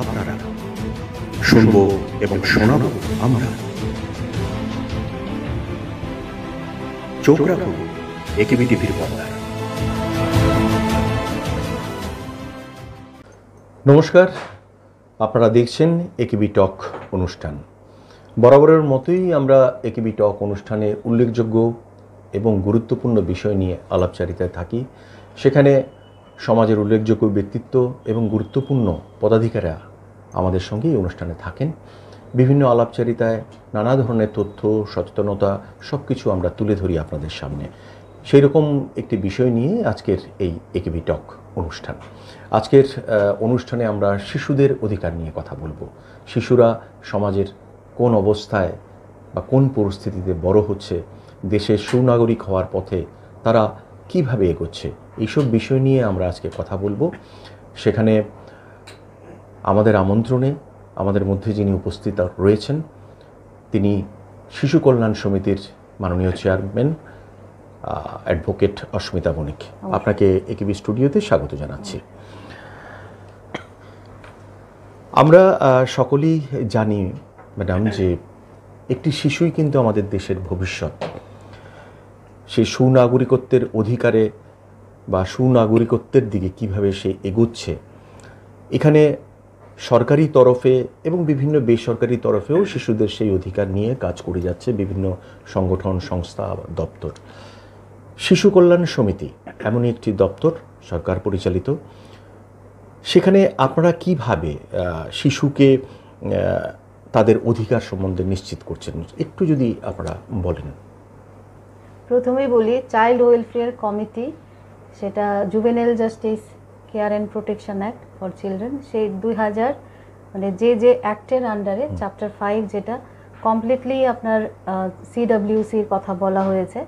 আপনারা, শুনব এবং শোনাব আমরা। চোখ রাখুন একেবি টিভির পর্দায়। নমস্কার, আপনারা দেখছেন একেবি টক অনুষ্ঠান। বরাবরের মতোই আমরা একেবি টক অনুষ্ঠানে উল্লেখযোগ্য এবং গুরুত্বপূর্ণ বিষয় নিয়ে আলাপচারিতায় থাকি। সেখানে সমাজের উল্লেখযোগ্য ব্যক্তিত্ব এবং গুরুত্বপূর্ণ পদাধিকারীরা আমাদের সঙ্গে এই অনুষ্ঠানে থাকেন। বিভিন্ন আলাপচারিতায় নানা ধরনের তথ্য, সচেতনতা সব কিছু আমরা তুলে ধরি আপনাদের সামনে। সেই রকম একটি বিষয় নিয়ে আজকের এই একেবি টক অনুষ্ঠান। আজকের অনুষ্ঠানে আমরা শিশুদের অধিকার নিয়ে কথা বলবো। শিশুরা সমাজের কোন অবস্থায় বা কোন পরিস্থিতিতে বড় হচ্ছে, দেশের সুনাগরিক হওয়ার পথে তারা কিভাবে এগোচ্ছে, এইসব বিষয় নিয়ে আমরা আজকে কথা বলবো। সেখানে আমাদের আমন্ত্রণে আমাদের মধ্যে যিনি উপস্থিত রয়েছেন তিনি শিশু কল্যাণ সমিতির মাননীয় চেয়ারম্যান অ্যাডভোকেট অস্মিতা বণিক। আপনাকে একেবি স্টুডিওতে স্বাগত জানাচ্ছি। আমরা সকলেই জানি ম্যাডাম যে একটি শিশুই কিন্তু আমাদের দেশের ভবিষ্যৎ। সেই সুনাগরিকত্বের অধিকারে বা সুনাগরিকত্বের দিকে কিভাবে সে এগোচ্ছে, এখানে সরকারি তরফে এবং বিভিন্ন বেসরকারি তরফেও শিশুদের সেই অধিকার নিয়ে কাজ করে যাচ্ছে বিভিন্ন সংগঠন, সংস্থা, দপ্তর। শিশু কল্যাণ সমিতি এমনই একটি দপ্তর, সরকার পরিচালিত। সেখানে আপনারা কিভাবে শিশুকে তাদের অধিকার সম্বন্ধে নিশ্চিত করছেন, একটু যদি আপনারা বলেন। প্রথমেই বলি, চাইল্ড ওয়েলফেয়ার কমিটি, সেটা juvenile justice care and protection act for children, সেই 2000 মানে যে অ্যাক্টের আন্ডারে চ্যাপ্টার 5 যেটা কমপ্লিটলি আপনার সিডব্লিউসির কথা বলা হয়েছে।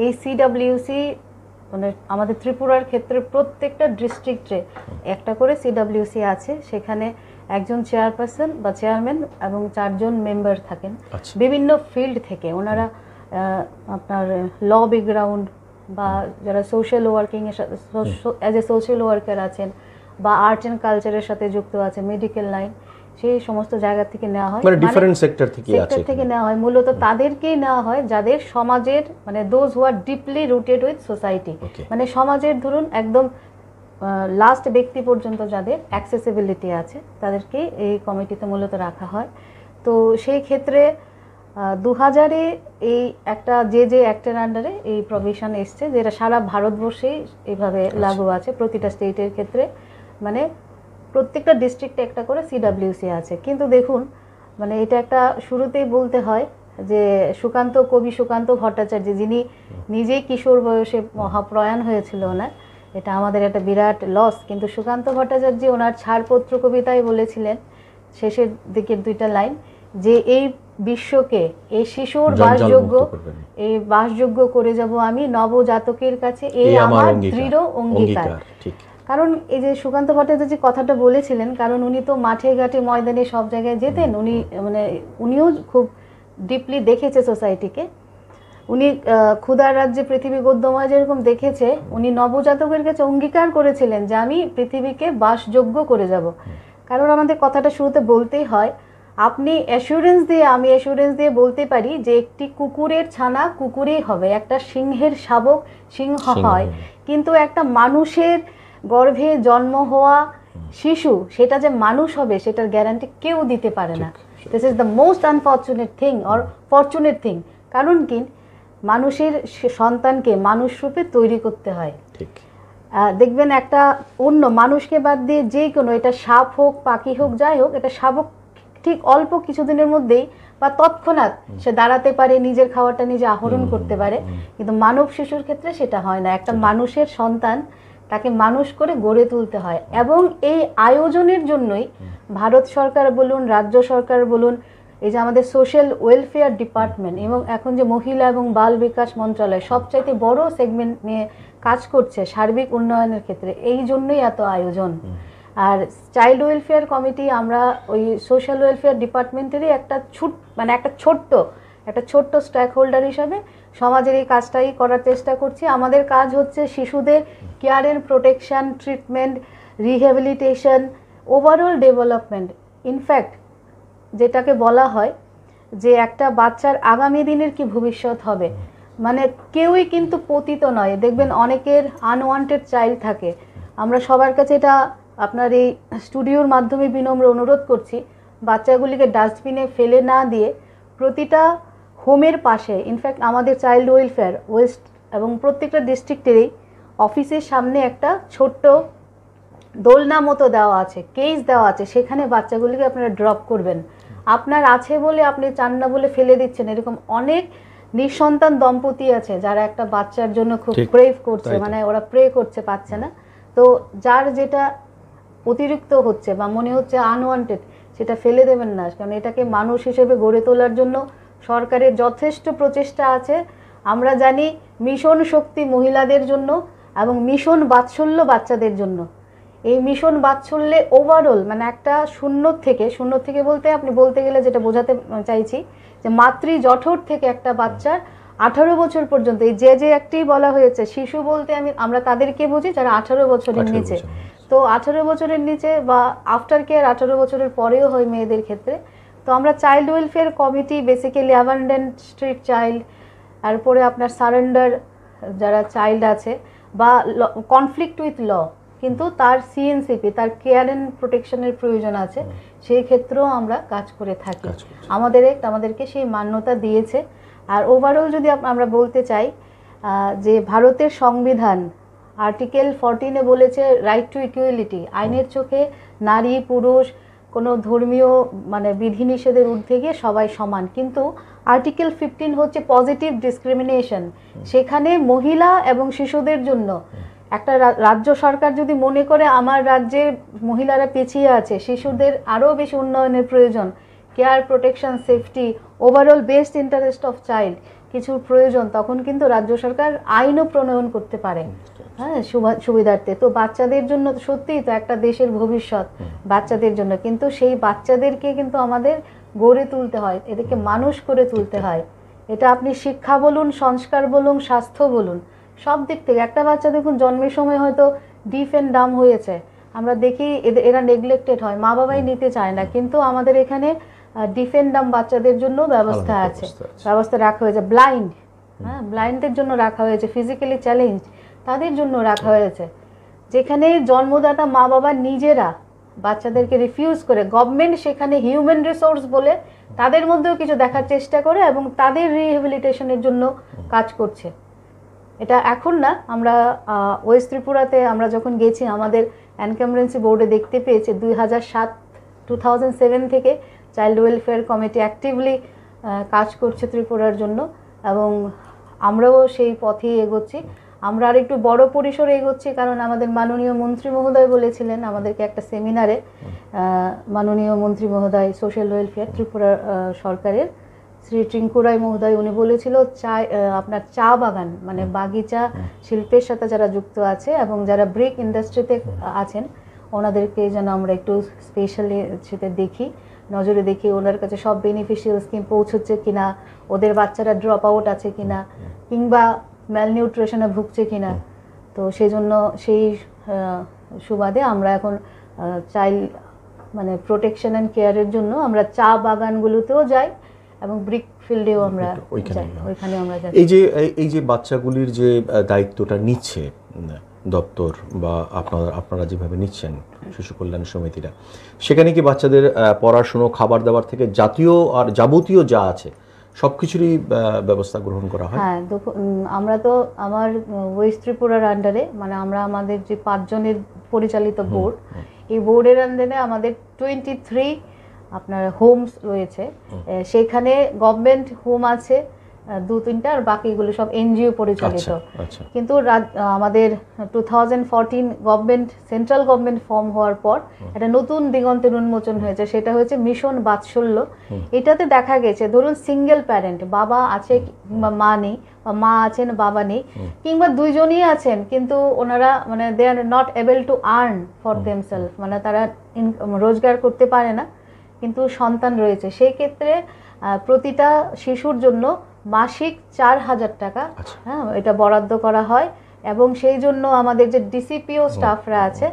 এই সিডব্লিউসি মানে আমাদের ত্রিপুরার ক্ষেত্রে প্রত্যেকটা ডিস্ট্রিক্টে একটা করে সিডব্লিউসি আছে। সেখানে একজন চেয়ারপারসন বা চেয়ারম্যান এবং 4 জন মেম্বার থাকেন বিভিন্ন ফিল্ড থেকে। ওনারা আপনার ল ব্যাকগ্রাউন্ড বা যারা সোশ্যাল ওয়ার্কিংয়ের সাথে অ্যাজ এ সোশ্যাল ওয়ার্কার আছেন বা আর্ট অ্যান্ড কালচারের সাথে যুক্ত আছে, মেডিকেল লাইন, সেই সমস্ত জায়গা থেকে নেওয়া হয়, মানে ডিফারেন্ট সেক্টর থেকে নেওয়া হয়। মূলত তাদেরকেই নেওয়া হয় যাদের সমাজের মানে those who R deeply rooted with society, মানে সমাজের ধরুন একদম লাস্ট ব্যক্তি পর্যন্ত যাদের অ্যাক্সেসিবিলিটি আছে তাদেরকে এই কমিটিতে মূলত রাখা হয়। তো সেই ক্ষেত্রে 2000-এ এই একটা যে অ্যাক্টের আন্ডারে এই প্রভিশন এসছে, যেটা সারা ভারতবর্ষেই এইভাবে লাগু আছে প্রতিটা স্টেটের ক্ষেত্রে। মানে প্রত্যেকটা ডিস্ট্রিক্টে একটা করে সিডব্লিউসি আছে। কিন্তু দেখুন, মানে এটা একটা শুরুতেই বলতে হয় যে কবি সুকান্ত ভট্টাচার্য, যিনি নিজেই কিশোর বয়সে মহাপ্রয়াণ হয়েছিল ওনার, এটা আমাদের একটা বিরাট লস। কিন্তু সুকান্ত ভট্টাচার্য ওনার ছাড়পত্র কবিতায় বলেছিলেন শেষের দিকের 2টা লাইন যে এই বিশ্বকে এই শিশুর বাসযোগ্য করে যাব আমি, নবজাতকের কাছে এই আমার দৃঢ় অঙ্গীকার। কারণ এই যে সুকান্ত ভট্টাচার্য যে কথাটা বলেছিলেন, কারণ উনি তো মাঠে ঘাটে ময়দানে সব জায়গায় যেতেন। উনিও খুব ডিপলি দেখেছে সোসাইটিকে। উনি ক্ষুধার রাজ্যে পৃথিবী গদ্যময় যেরকম দেখেছে, উনি নবজাতকের কাছে অঙ্গীকার করেছিলেন যে আমি পৃথিবীকে বাসযোগ্য করে যাব। কারণ আমাদের কথাটা শুরুতে বলতেই হয়, আপনি আমি অ্যাসুরেন্স দিয়ে বলতে পারি যে একটি কুকুরের ছানা কুকুরেই হবে, একটা সিংহের শাবক সিংহ হয়, কিন্তু একটা মানুষের গর্ভে জন্ম হওয়া শিশু সেটা যে মানুষ হবে সেটার গ্যারান্টি কেউ দিতে পারে না। This is the most unfortunate thing or fortunate thing. কারণ কি, মানুষের সন্তানকে মানুষ রূপে তৈরি করতে হয়। দেখবেন একটা অন্য মানুষকে বাদ দিয়ে যে কোনো, এটা সাপ হোক, পাখি হোক, যাই হোক, এটা শাবক ঠিক অল্প কিছুদিনের মধ্যেই বা তৎক্ষণাৎ সে দাঁড়াতে পারে, নিজের খাবারটা নিজে আহরণ করতে পারে। কিন্তু মানব শিশুর ক্ষেত্রে সেটা হয় না। একটা মানুষের সন্তান, তাকে মানুষ করে গড়ে তুলতে হয়। এবং এই আয়োজনের জন্যই ভারত সরকার বলুন, রাজ্য সরকার বলুন, এই যে আমাদের সোশ্যাল ওয়েলফেয়ার ডিপার্টমেন্ট এবং এখন যে মহিলা এবং বাল বিকাশ মন্ত্রণালয় সবচাইতে বড় সেগমেন্ট নিয়ে কাজ করছে সার্বিক উন্নয়নের ক্ষেত্রে, এই জন্যই এত আয়োজন। আর চাইল্ড ওয়েলফেয়ার কমিটি আমরা ওই সোশ্যাল ওয়েলফেয়ার ডিপার্টমেন্টেরই একটা ছোট্ট স্টেক হোল্ডার হিসাবে সমাজের এই কাজটাই করার চেষ্টা করছি। আমাদের কাজ হচ্ছে শিশুদের care and protection, treatment, rehabilitation, overall development, in fact যেটাকে বলা হয় যে একটা বাচ্চার আগামী দিনের কি ভবিষ্যৎ হবে, মানে কেউই কিন্তু পতিত নয়। দেখবেন অনেকের আনওয়ান্টেড চাইল্ড থাকে। আমরা সবার কাছে এটা আপনার এই স্টুডিওর মাধ্যমে বিনম্র অনুরোধ করছি, বাচ্চাগুলিকে ডাস্টবিনে ফেলে না দিয়ে প্রতিটা হোমের পাশে, ইনফ্যাক্ট আমাদের চাইল্ড ওয়েলফেয়ার ওয়েস্ট এবং প্রত্যেকটা ডিস্ট্রিক্টেরই অফিসের সামনে একটা ছোট্ট দোলনা মতো দেওয়া আছে, কেস দেওয়া আছে, সেখানে বাচ্চাগুলিকে আপনারা ড্রপ করবেন। আপনার আছে বলে আপনি চান না বলে ফেলে দিচ্ছেন, এরকম অনেক নিঃসন্তান দম্পতি আছে যারা একটা বাচ্চার জন্য খুব প্রেভ করছে, মানে ওরা প্রে করছে, পাচ্ছে না। তো যার যেটা অতিরিক্ত হচ্ছে বা মনে হচ্ছে আনওয়ান্টেড, সেটা ফেলে দেবেন না, কারণ এটাকে মানুষ হিসেবে গড়ে তোলার জন্য সরকারের যথেষ্ট প্রচেষ্টা আছে। আমরা জানি মিশন শক্তি মহিলাদের জন্য এবং মিশন বাৎসল্য বাচ্চাদের জন্য। এই মিশন বাৎসল্যে ওভারঅল মানে একটা শূন্য থেকে বলতে আপনি বলতে গেলে যেটা বোঝাতে চাইছি যে মাতৃ জঠর থেকে একটা বাচ্চার 18 বছর পর্যন্ত, এই যে একটি বলা হয়েছে শিশু বলতে আমরা তাদেরকে বুঝি যারা 18 বছরের নিচে। তো 18 বছরের নিচে বা আফটার কেয়ার 18 বছরের পরেও হয় মেয়েদের ক্ষেত্রে। তো আমরা child welfare committee basically abundant street child, তারপরে আপনার সারেন্ডার যারা চাইল্ড আছে বা কনফ্লিক্ট উইথ ল কিন্তু তার সিএনসিপি, তার কেয়ার অ্যান্ড প্রোটেকশনের প্রয়োজন আছে, সেই ক্ষেত্রেও আমরা কাজ করে থাকি। আমাদেরকে সেই মান্যতা দিয়েছে। আর ওভারঅল যদি আমরা বলতে চাই যে ভারতের সংবিধান আর্টিকেল 14-এ বলেছে রাইট টু ইকুয়ালিটি, আইনের চোখে নারী পুরুষ কোনো ধর্মীয় মানে বিধিনিষেধের ঊর্ধ্বে গিয়ে সবাই সমান। কিন্তু আর্টিকেল 15 হচ্ছে পজিটিভ ডিসক্রিমিনেশন, সেখানে মহিলা এবং শিশুদের জন্য একটা রাজ্য সরকার যদি মনে করে আমার রাজ্যের মহিলারা পিছিয়ে আছে, শিশুদের আরও বেশি উন্নয়নের প্রয়োজন, care protection safety overall best interest of child কিছু প্রয়োজন, তখন কিন্তু রাজ্য সরকার আইনও প্রণয়ন করতে পারে, হ্যাঁ, সুবিধার্থে। তো বাচ্চাদের জন্য সত্যিই তো একটা দেশের ভবিষ্যৎ বাচ্চাদের জন্য, কিন্তু সেই বাচ্চাদেরকে কিন্তু আমাদের গড়ে তুলতে হয়, এদেরকে মানুষ করে তুলতে হয়। এটা আপনি শিক্ষা বলুন, সংস্কার বলুন, স্বাস্থ্য বলুন, সব দিক থেকে। একটা বাচ্চা দেখুন জন্মের সময় হয়তো ডিফ অ্যান্ড ডাম হয়েছে, আমরা দেখি এরা নেগলেক্টেড হয়, মা বাবাই নিতে চায় না, কিন্তু আমাদের এখানে ডিফ অ্যান্ড ডাম বাচ্চাদের জন্য ব্যবস্থা রাখা হয়েছে। ব্লাইন্ড, হ্যাঁ, ব্লাইন্ডদের জন্য রাখা হয়েছে, ফিজিক্যালি চ্যালেঞ্জ তাদের জন্য রাখা হয়েছে, যেখানে জন্মদাতা মা বাবা নিজেরা বাচ্চাদেরকে রিফিউজ করে, গভর্নমেন্ট সেখানে হিউম্যান রিসোর্স বলে তাদের মধ্যেও কিছু দেখার চেষ্টা করে এবং তাদের রিহ্যাবিলিটেশনের জন্য কাজ করছে। এটা এখন না, আমরা ওয়েস্ট ত্রিপুরাতে আমরা যখন গেছি আমাদের এনকামব্রেন্সি বোর্ডে দেখতে পেয়েছি 2007 থেকে চাইল্ড ওয়েলফেয়ার কমিটি অ্যাক্টিভলি কাজ করছে ত্রিপুরার জন্য এবং আমরাও সেই পথেই এগোচ্ছি। আমরা আর একটু বড় পরিসরে এগোচ্ছি কারণ আমাদের মাননীয় মন্ত্রী মহোদয় বলেছিলেন আমাদেরকে একটা সেমিনারে, মাননীয় মন্ত্রী মহোদয় সোশ্যাল ওয়েলফেয়ার ত্রিপুরা সরকারের শ্রী টিঙ্কু রায় মহোদয়, উনি বলেছিল আপনার চা বাগান মানে বাগিচা শিল্পের সাথে যারা যুক্ত আছে এবং যারা ব্রিক ইন্ডাস্ট্রিতে আছেন ওনাদেরকে যেন আমরা একটু স্পেশালি সেটা দেখি, নজরে দেখি ওনার কাছে সব বেনিফিশিয়াল স্কিম পৌঁছচ্ছে কিনা, ওদের বাচ্চারা ড্রপ আউট আছে কিনা কিংবা ম্যালনিউট্রিশনে ভুগছে কিনা। তো সেই জন্য সেই সুবাদে আমরা এখন চাইল্ড মানে প্রোটেকশন অ্যান্ড কেয়ারের জন্য আমরা চা বাগানগুলোতেও যাই এবং ব্রিক ফিল্ডেও আমরা ওইখানে আমরা যাই। এই যে বাচ্চাগুলির যে দায়িত্বটা নিচ্ছে দপ্তর বা আপনারা যেভাবে নিচ্ছেন শিশু কল্যাণ সমিতিরা, সেখানে কি বাচ্চাদের পড়াশুনো খাবার দাবার থেকে জাতীয় আর যাবতীয় যা আছে সব কিছুরই ব্যবস্থা গ্রহণ করা হয়? হ্যাঁ, আমরা তো আমার ওয়েস্ট ত্রিপুরার আন্ডারে মানে আমরা আমাদের যে 5 জনের পরিচালিত বোর্ড, এই বোর্ডের আন্ডারে আমাদের 23 আপনার হোমস রয়েছে, সেখানে গভর্নমেন্ট হোম আছে 2-3টা আর বাকিগুলো সব এনজিও পরিচালিত। কিন্তু আমাদের 2014 গভর্নমেন্ট সেন্ট্রাল গভর্নমেন্ট ফর্ম হওয়ার পর একটা নতুন দিগন্তের উন্মোচন হয়েছে, সেটা হচ্ছে মিশন বাৎসল্য। এটাতে দেখা গেছে ধরুন সিঙ্গেল প্যারেন্ট, বাবা আছে কিংবা মা নেই বা মা আছেন বাবা নেই কিংবা দুইজনই আছেন কিন্তু ওনারা মানে they are not able to earn for themselves, মানে তারা রোজগার করতে পারে না কিন্তু সন্তান রয়েছে, সেই ক্ষেত্রে প্রতিটা শিশুর জন্য মাসিক 4000 টাকা, হ্যাঁ, এটা বরাদ্দ করা হয় এবং সেই জন্য আমাদের যে ডিসিপিও স্টাফরা আছে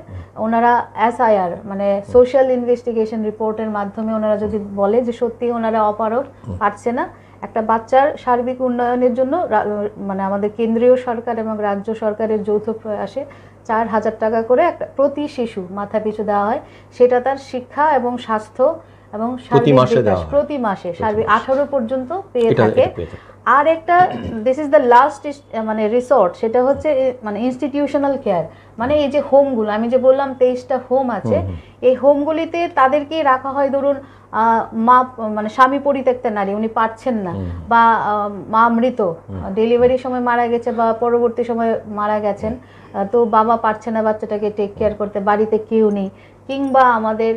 ওনারা SIR মানে সোশ্যাল ইনভেস্টিগেশন রিপোর্টের মাধ্যমে ওনারা যদি বলে যে সত্যি ওনারা অপারগ পারছে না, একটা বাচ্চার সার্বিক উন্নয়নের জন্য মানে আমাদের কেন্দ্রীয় সরকার এবং রাজ্য সরকারের যৌথ প্রয়াসে 4,000 টাকা করে একটা প্রতি শিশু মাথা পিছু দেওয়া হয়। সেটা তার শিক্ষা এবং স্বাস্থ্য এবং প্রতি মাসে সার্বিক 18 পর্যন্ত পেয়ে থাকে। আর একটা দিস ইজ দ্য লাস্ট মানে রিসোর্ট, সেটা হচ্ছে মানে ইনস্টিটিউশনাল কেয়ার, মানে এই যে হোমগুলো আমি যে বললাম 23টা হোম আছে, এই হোমগুলিতে তাদেরকে রাখা হয়। ধরুন মা মানে স্বামী পরিত্যক্তা নারী, উনি পারছেন না, বা মা মৃত, ডেলিভারির সময় মারা গেছে বা পরবর্তী সময় মারা গেছেন, তো বাবা পারছে না বাচ্চাটাকে টেক কেয়ার করতে, বাড়িতে কেউ নেই, কিংবা আমাদের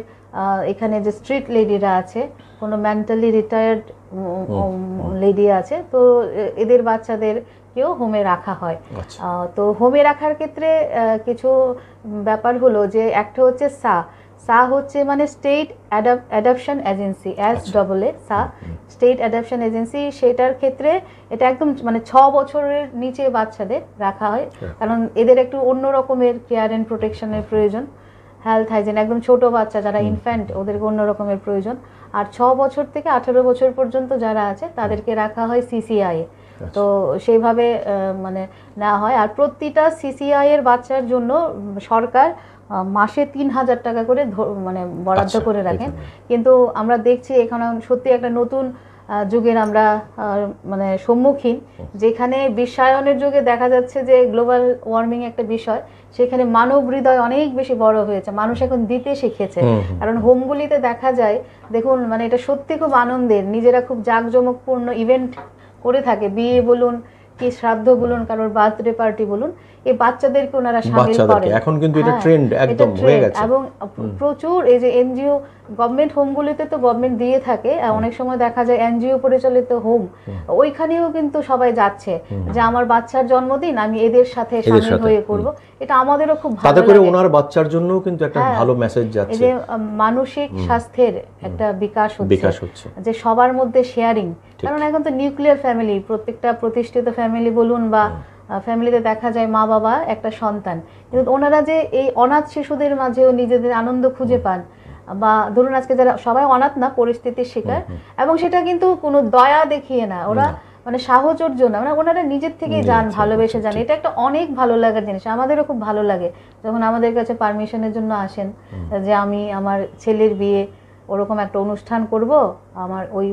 এখানে যে স্ট্রিট লেডিরা আছে, কোনো মেন্টালি রিটায়ার্ড লেডি আছে, তো এদের বাচ্চাদেরকেও হোমে রাখা হয়। তো হোমে রাখার ক্ষেত্রে কিছু ব্যাপার হলো যে একটা হচ্ছে সা হচ্ছে মানে স্টেট অ্যাডপশন এজেন্সি, SAA সা স্টেট অ্যাডপশন এজেন্সি। সেটার ক্ষেত্রে এটা একদম মানে 6 বছরের নিচে বাচ্চাদের রাখা হয়, কারণ এদের একটু অন্য রকমের কেয়ার অ্যান্ড প্রোটেকশনের প্রয়োজন, হেলথ হাইজিন, একদম ছোট বাচ্চা যারা ইনফ্যান্ট ওদেরকে অন্য রকমের প্রয়োজন। আর 6 বছর থেকে 18 বছর পর্যন্ত যারা আছে তাদেরকে রাখা হয় CCI। তো সেইভাবে মানে নেওয়া হয়। আর প্রতিটা CCI এর বাচ্চার জন্য সরকার মাসে 3,000 টাকা করে মানে বরাদ্দ করে রাখেন। কিন্তু আমরা দেখছি এখানে সত্যি একটা নতুন যুগের আমরা মানে সম্মুখীন, যেখানে বিশ্বায়নের যুগে দেখা যাচ্ছে যে গ্লোবাল ওয়ার্মিং একটা বিষয়, সেখানে মানব হৃদয় অনেক বেশি বড় হয়েছে, মানুষ এখন দিতে শিখেছে। কারণ হোমগুলিতে দেখা যায়, দেখুন মানে এটা সত্যি খুব আনন্দের, নিজেরা খুব জাঁকজমকপূর্ণ ইভেন্ট করে থাকে, বিয়ে বলুন কি শ্রাদ্ধ বলুন, কারোর বার্থডে পার্টি বলুন, এই বাচ্চাদেরকে ওনারা শামিল করেন। এখন কিন্তু এটা ট্রেন্ড একদম হয়ে গেছে। এবং প্রচুর এই যে NGO গভর্নমেন্ট হোমগুলিতে তো গভর্নমেন্ট দিয়ে থাকে, অনেক সময় দেখা যায় NGO পরিচালিত হোম, ওইখানেও কিন্তু সবাই যাচ্ছে যে আমার বাচ্চার জন্মদিন আমি এদের সাথে শামিল হয়ে করব। এটা আমাদেরও খুব ভালো লাগে, তাতে করে ওনার বাচ্চার জন্যও কিন্তু একটা ভালো মেসেজ যাচ্ছে, এই যে মানসিক স্বাস্থ্যের একটা বিকাশ হচ্ছে, যে সবার মধ্যে শেয়ারিং। কারণ এখন তো নিউক্লিয়ার ফ্যামিলি, প্রত্যেকটা প্রতিষ্ঠিত ফ্যামিলি বলুন বা ফ্যামিলিতে দেখা যায় মা বাবা একটা সন্তান, কিন্তু ওনারা যে এই অনাথ শিশুদের মাঝেও নিজেদের আনন্দ খুঁজে পান, বা ধরুন আজকে যারা সবাই অনাথ না, পরিস্থিতির শিকার, এবং সেটা কিন্তু কোনো দয়া দেখিয়ে না, ওরা মানে সাহচর্য না, মানে ওনারা নিজের থেকে যান, ভালোবেসে যান। এটা একটা অনেক ভালো লাগার জিনিস, আমাদেরও খুব ভালো লাগে যখন আমাদের কাছে পারমিশনের জন্য আসেন যে আমি আমার ছেলের বিয়ে ওরকম একটা অনুষ্ঠান করব, আমার ওই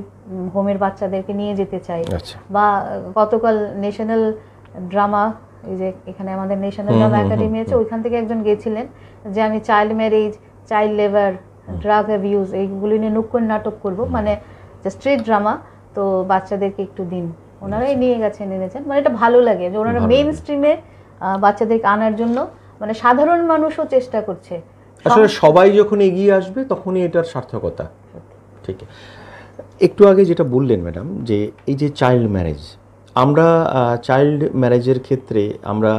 হোমের বাচ্চাদেরকে নিয়ে যেতে চাই। বা গতকাল ন্যাশনাল ড্রামা, এই যে এখানে আমাদের ন্যাশনাল ড্রামা একাডেমি আছে, ওইখান থেকে একজন গেছিলেন যে আমি child marriage, child labour, drug abuse এইগুলি নিয়ে নুক্কড় নাটক করব, মানে স্ট্রিট ড্রামা, তো বাচ্চাদেরকে একটু দিন। ওনারাই নিয়ে গেছেন, এনেছেন, মানে এটা ভালো লাগে যে ওনারা মেইন স্ট্রিমে বাচ্চাদেরকে আনার জন্য মানে সাধারণ মানুষও চেষ্টা করছে। আসলে সবাই যখন এগিয়ে আসবে তখনই এটার সার্থকতা। ঠিক, একটু আগে যেটা বললেন ম্যাডাম, যে এই যে চাইল্ড ম্যারেজ, আমরা চাইল্ড ম্যারেজের ক্ষেত্রে আমরা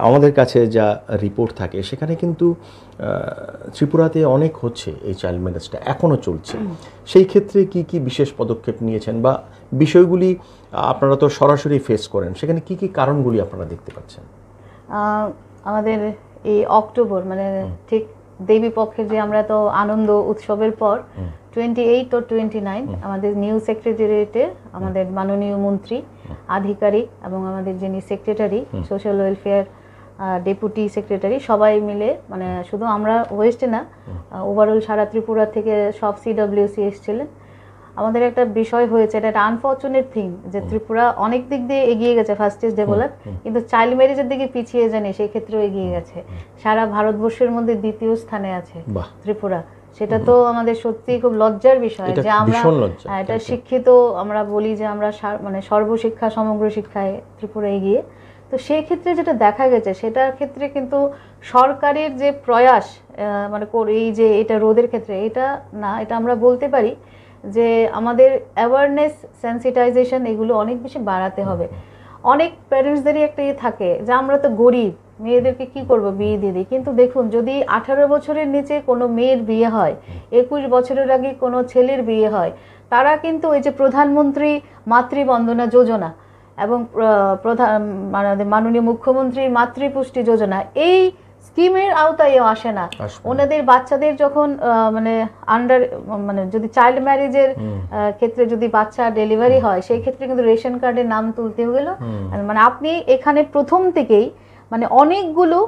আমাদের কাছে যা রিপোর্ট থাকে সেখানে কিন্তু ত্রিপুরাতে অনেক হচ্ছে, এই চাইল্ড ম্যারেজটা এখনও চলছে। সেই ক্ষেত্রে কি কি বিশেষ পদক্ষেপ নিয়েছেন, বা বিষয়গুলি আপনারা তো সরাসরি ফেস করেন, সেখানে কি কি কারণগুলি আপনারা দেখতে পাচ্ছেন? আমাদের এই অক্টোবর মানে ঠিক দেবী পক্ষের যে আমরা তো আনন্দ উৎসবের পর 28 ও 29 আমাদের নিউ সেক্রেটারিয়েটে আমাদের মাননীয় মন্ত্রী, আধিকারিক এবং আমাদের যিনি secretary social welfare deputy secretary সবাই মিলে, মানে শুধু আমরা ওয়েস্টে না, ওভারঅল সারা ত্রিপুরা থেকে সব CWC এসেছিলেন। আমাদের একটা বিষয় হয়েছে, এটা একটা আনফর্চুনেট থিং যে ত্রিপুরা অনেক দিক দিয়ে এগিয়ে গেছে, ফাস্টেস্ট ডেভেলপ, কিন্তু চাইল্ড ম্যারেজের দিকে পিছিয়ে যায়নি, সেই ক্ষেত্রেও এগিয়ে গেছে। সারা ভারতবর্ষের মধ্যে 2য় স্থানে আছে ত্রিপুরা। সেটা তো আমাদের সত্যি খুব লজ্জার বিষয় যে আমরা এটা শিক্ষিত, আমরা বলি যে আমরা মানে সর্বশিক্ষা সমগ্র শিক্ষায় ত্রিপুরা এগিয়ে। তো সেই ক্ষেত্রে যেটা দেখা গেছে, সেটার ক্ষেত্রে কিন্তু সরকারের যে প্রয়াস মানে এই যে এটা রোধের ক্ষেত্রে, এটা না, এটা আমরা বলতে পারি যে আমাদের অ্যাওয়ারনেস, সেন্সিটাইজেশন এগুলো অনেক বেশি বাড়াতে হবে। অনেক প্যারেন্টসদেরই একটা থাকে যে আমরা তো গরিব, মেয়েদেরকে কি করব, বিয়ে দিয়ে দিই। কিন্তু দেখুন, যদি 18 বছরের নিচে কোনো মেয়ের বিয়ে হয়, 21 বছরের আগে কোনো ছেলের বিয়ে হয়, তারা কিন্তু এই যে প্রধানমন্ত্রী মাতৃবন্দনা যোজনা, এবং প্রধান মাননীয় মুখ্যমন্ত্রীর মাতৃপুষ্টি যোজনা এই স্কিমের আওতায়ও আসে না। ওনাদের বাচ্চাদের যখন মানে যদি চাইল্ড ম্যারেজের ক্ষেত্রে যদি বাচ্চা ডেলিভারি হয় সেই ক্ষেত্রে কিন্তু রেশন কার্ডের নাম তুলতে হলো। মানে আপনি এখানে প্রথম থেকেই মানে অনেকগুলো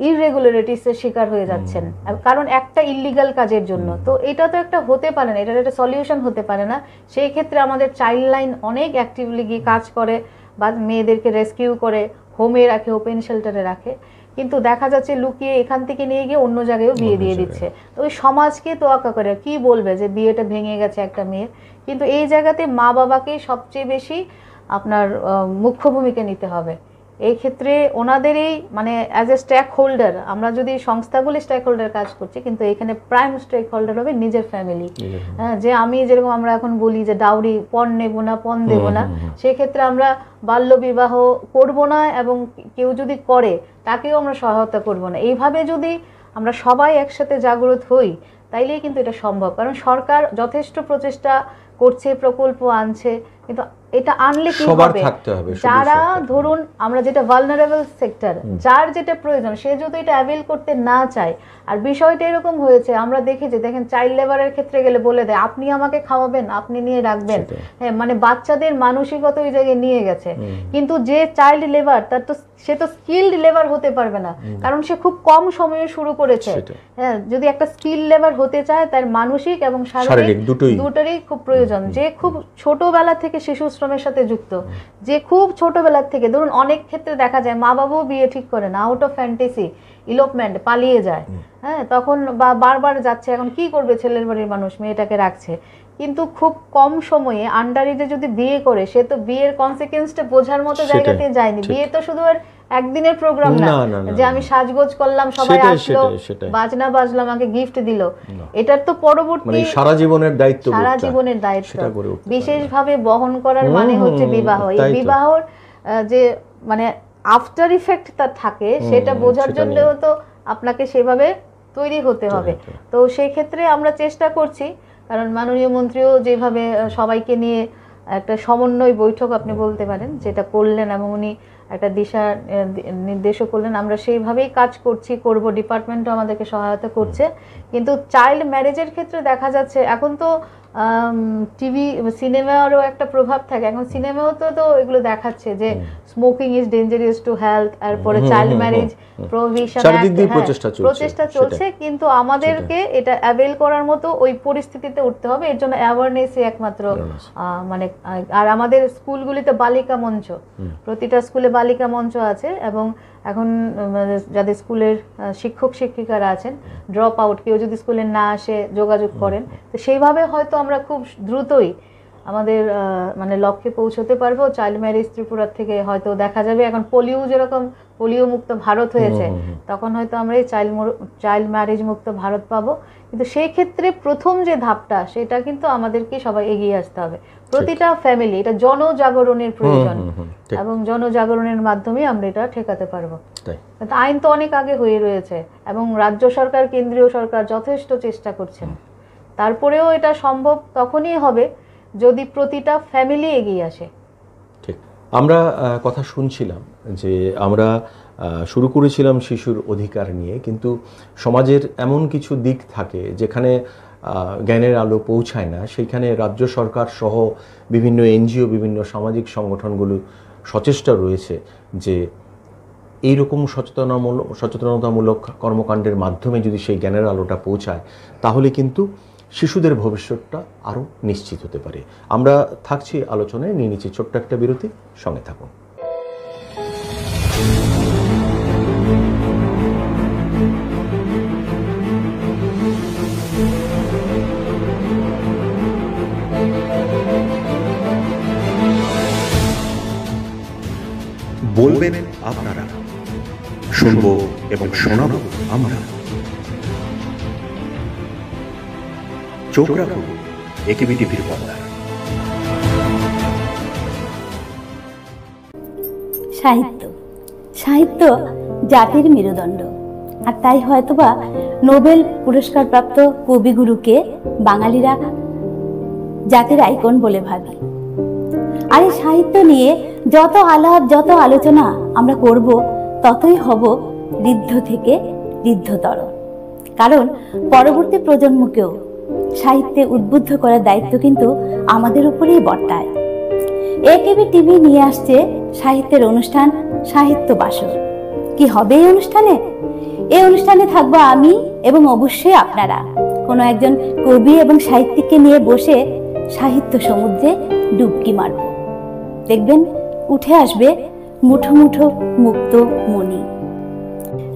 ইররেগুলারিটিসের শিকার হয়ে যাচ্ছেন, কারণ একটা ইল্লিগাল কাজের জন্য। তো এটা তো একটা হতে পারে না, এটার একটা সলিউশন হতে পারে না। সেই ক্ষেত্রে আমাদের চাইল্ড লাইন অনেক অ্যাক্টিভলি গিয়ে কাজ করে বা মেয়েদেরকে রেস্কিউ করে হোমে রাখে, ওপেন শেল্টারে রাখে, কিন্তু দেখা যাচ্ছে লুকিয়ে এখান থেকে নিয়ে গিয়ে অন্য জায়গায়ও বিয়ে দিয়ে দিচ্ছে। তো ওই সমাজকে তোয়াক্কা করে কি বলবে যে বিয়েটা ভেঙে গেছে একটা মেয়ের, কিন্তু এই জায়গাতে মা বাবাকে সবচেয়ে বেশি আপনার মুখ্য ভূমিকা নিতে হবে। এই ক্ষেত্রে ওনাদেরই মানে অ্যাজ এ স্টেক হোল্ডার, আমরা যদি সংস্থাগুলি স্টেক হোল্ডার কাজ করছি, কিন্তু এখানে প্রাইম স্টেক হোল্ডার হবে নিজের ফ্যামিলি। হ্যাঁ, যে আমি যেরকম আমরা এখন বলি যে ডাউরি পণ নেব না, পণ দেব না, সেক্ষেত্রে আমরা বাল্য বিবাহ করব না, এবং কেউ যদি করে তাকেও আমরা সহায়তা করব না। এইভাবে যদি আমরা সবাই একসাথে জাগ্রত হই তাইলেই কিন্তু এটা সম্ভব। কারণ সরকার যথেষ্ট প্রচেষ্টা করছে, প্রকল্প আনছে, কিন্তু এটা আনলে কি হবে, যারা ধরুন আমরা যেটা ভালনারেবল সেক্টর, যার যেটা প্রয়োজন সে যদি এটা অ্যাভেল করতে না চায়। আর বিষয়টা এরকম হয়েছে, আমরা দেখেছি, দেখেন চাইল্ড লেবারের ক্ষেত্রে গেলে বলে দেয় আপনি আমাকে খাওয়াবেন, আপনি নিয়ে রাখবেন। হ্যাঁ, মানে বাচ্চাদের মানসিকতা ওই জায়গায় নিয়ে গেছে। কিন্তু যে চাইল্ড লেবার সে তো স্কিলড লেবার হতে পারবে না, কারণ সে খুব কম সময়ে শুরু করেছে। হ্যাঁ, যদি একটা স্কিল লেবার হতে চায় তার মানসিক এবং শারীরিক দুটোরই খুব প্রয়োজন। যে খুব ছোটবেলা থেকে শিশু শ্রমের সাথে যুক্ত, যে খুব ছোটবেলা থেকে, ধরুন অনেক ক্ষেত্রে দেখা যায় মা বাবাও বিয়ে ঠিক করে না, আউট অফ ফ্যান্টাসি, ইলোপমেন্ট, পালিয়ে যায়। হ্যাঁ, তখন বা বারবার যাচ্ছে, এখন কি করবে ছেলের বাড়ির মানুষ, মেয়েটাকে রাখছে। কিন্তু খুব কম সময়ে আন্ডার এজে যদি বিয়ে করে, সে তো বিয়ের কনসিকুয়েন্সটা বোঝার মতো জায়গাতে যায়নি। বিয়ে তো শুধু আর একদিনের প্রোগ্রাম না যে আমি সাজগোজ করলাম, সবাই আসলো, বাজনা বাজলো, আমাকে গিফট দিল। এটার তো পরবর্তী সারা জীবনের দায়িত্ব, বিশেষভাবে বহন করার মানে হচ্ছে বিবাহ। এই বিবাহর যে মানে আফটার ইফেক্ট তার থাকে, সেটা বোঝার জন্যও তো আপনাকে সেভাবে তৈরি হতে হবে। তো সেই ক্ষেত্রে আমরা চেষ্টা করছি, কারণ মাননীয় মন্ত্রীও যেভাবে সবাইকে নিয়ে একটা সমন্বয় বৈঠক আপনি বলতে পারেন যেটা করলেন, এবং উনি একটা দিশা নির্দেশও করলেন, আমরা সেইভাবেই কাজ করছি, করব। ডিপার্টমেন্টও আমাদেরকে সহায়তা করছে। কিন্তু চাইল্ড ম্যারেজের ক্ষেত্রে দেখা যাচ্ছে এখন তো টিভি সিনেমারও একটা প্রভাব থাকে। এখন সিনেমাও তো এগুলো দেখাচ্ছে যে smoking is dangerous to health, এরপরে চাইল্ড ম্যারেজ প্রোহিবিশন প্রচেষ্টা চলছে, কিন্তু আমাদেরকে এটা অ্যাভেল করার মতো ওই পরিস্থিতিতে উঠতে হবে। এর জন্য অ্যাওয়ারনেসই একমাত্র মানে, আর আমাদের স্কুলগুলিতে বালিকা মঞ্চ, প্রতিটা স্কুলে বালিকা মঞ্চ আছে, এবং এখন যাদের স্কুলের শিক্ষক শিক্ষিকারা আছেন, ড্রপ আউট কেউ যদি স্কুলে না আসে যোগাযোগ করেন, তো সেইভাবে হয়তো আমরা খুব দ্রুতই আমাদের মানে লক্ষ্যে পৌঁছতে পারবো। চাইল্ড ম্যারেজ ত্রিপুরা থেকে হয়তো দেখা যাবে, এখন পোলিও যেরকম পোলিও মুক্ত ভারত হয়েছে, তখন হয়তো আমরা এই চাইল্ড ম্যারেজ মুক্ত ভারত পাবো। কিন্তু সেই ক্ষেত্রে প্রথম যে ধাপটা, সেটা কিন্তু আমাদেরকে সবাই এগিয়ে আসতে হবে, প্রতিটা ফ্যামিলি। এটা জনজাগরণের প্রয়োজন, এবং জনজাগরণের মাধ্যমে আমরা এটা ঠেকাতে পারবো। আইন তো অনেক আগে হয়ে রয়েছে, এবং রাজ্য সরকার, কেন্দ্রীয় সরকার যথেষ্ট চেষ্টা করছেন। তারপরেও এটা সম্ভব তখনই হবে যদি প্রতিটা ফ্যামিলি এগিয়ে আসে। ঠিক, আমরা কথা শুনছিলাম যে আমরা শুরু করেছিলাম শিশুর অধিকার নিয়ে, কিন্তু সমাজের এমন কিছু দিক থাকে যেখানে জ্ঞানের আলো পৌঁছায় না, সেইখানে রাজ্য সরকার সহ বিভিন্ন এনজিও, বিভিন্ন সামাজিক সংগঠনগুলো সচেষ্ট রয়েছে যে এইরকম সচেতনতামূলক কর্মকাণ্ডের মাধ্যমে যদি সেই জ্ঞানের আলোটা পৌঁছায়, তাহলে কিন্তু শিশুদের ভবিষ্যৎটা আরও নিশ্চিত হতে পারে। আমরা থাকছি আলোচনায়, নিয়ে নিচ্ছি ছোট্ট একটা বিরতি, সঙ্গে থাকুন। বলবেন আপনারা, শুনবো এবং শোনাবো আমরা। চোখ রাখুন একেবি টিভির পর্দায়। সাহিত্য জাতির মেরুদণ্ড, আর তাই হয়তোবা নোবেল পুরস্কার প্রাপ্ত কবিগুরুকে বাঙালিরা জাতির আইকন বলে ভাবি। আর এই সাহিত্য নিয়ে যত আলাপ যত আলোচনা আমরা করব ততই হব ঋদ্ধ থেকে ঋদ্ধতর। কারণ পরবর্তী প্রজন্মকেও সাহিত্যে উদ্বুদ্ধ করার দায়িত্ব কিন্তু আমাদের উপরেই বর্তায়। একেবি টিভি নিয়ে আসছে সাহিত্যের অনুষ্ঠান সাহিত্য বাসর। কি হবে এই অনুষ্ঠানে? এই অনুষ্ঠানে থাকবো আমি এবং অবশ্যই আপনারা। কোনো একজন কবি এবং সাহিত্যিককে নিয়ে বসে সাহিত্য সমুদ্রে ডুবকি মারব। দেখবেন উঠে আসবে মুঠো মুঠো মুক্ত মণি।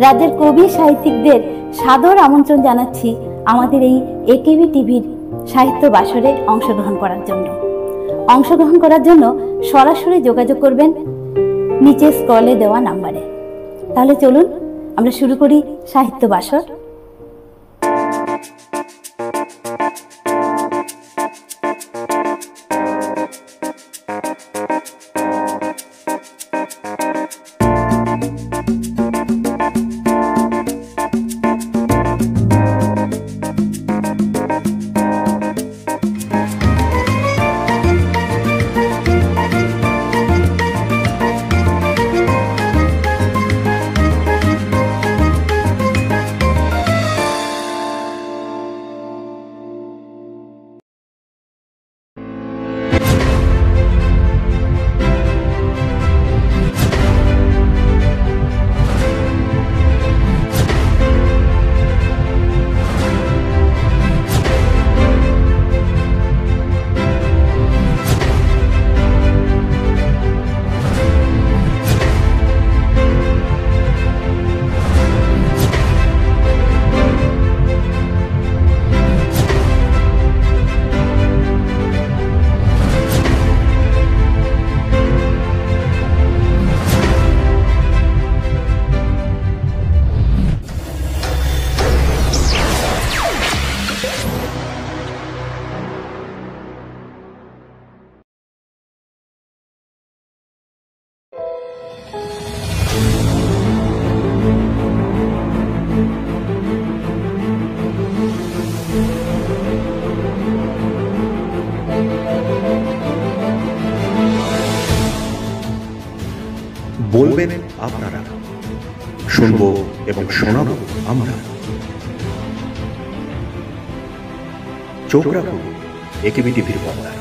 রাজ্যের কবি সাহিত্যিকদের সাদর আমন্ত্রণ জানাচ্ছি আমাদের এই একেবি টিভির সাহিত্য বাসরে অংশগ্রহণ করার জন্য। অংশগ্রহণ করার জন্য সরাসরি যোগাযোগ করবেন নিচে স্ক্রলে দেওয়া নাম্বারে। তাহলে চলুন আমরা শুরু করি সাহিত্য বাসর। বলবেন আপনারা, শুনবো এবং শোনাবো আমরা। চোখ রাখুন একেবি টিভির পর্দায়।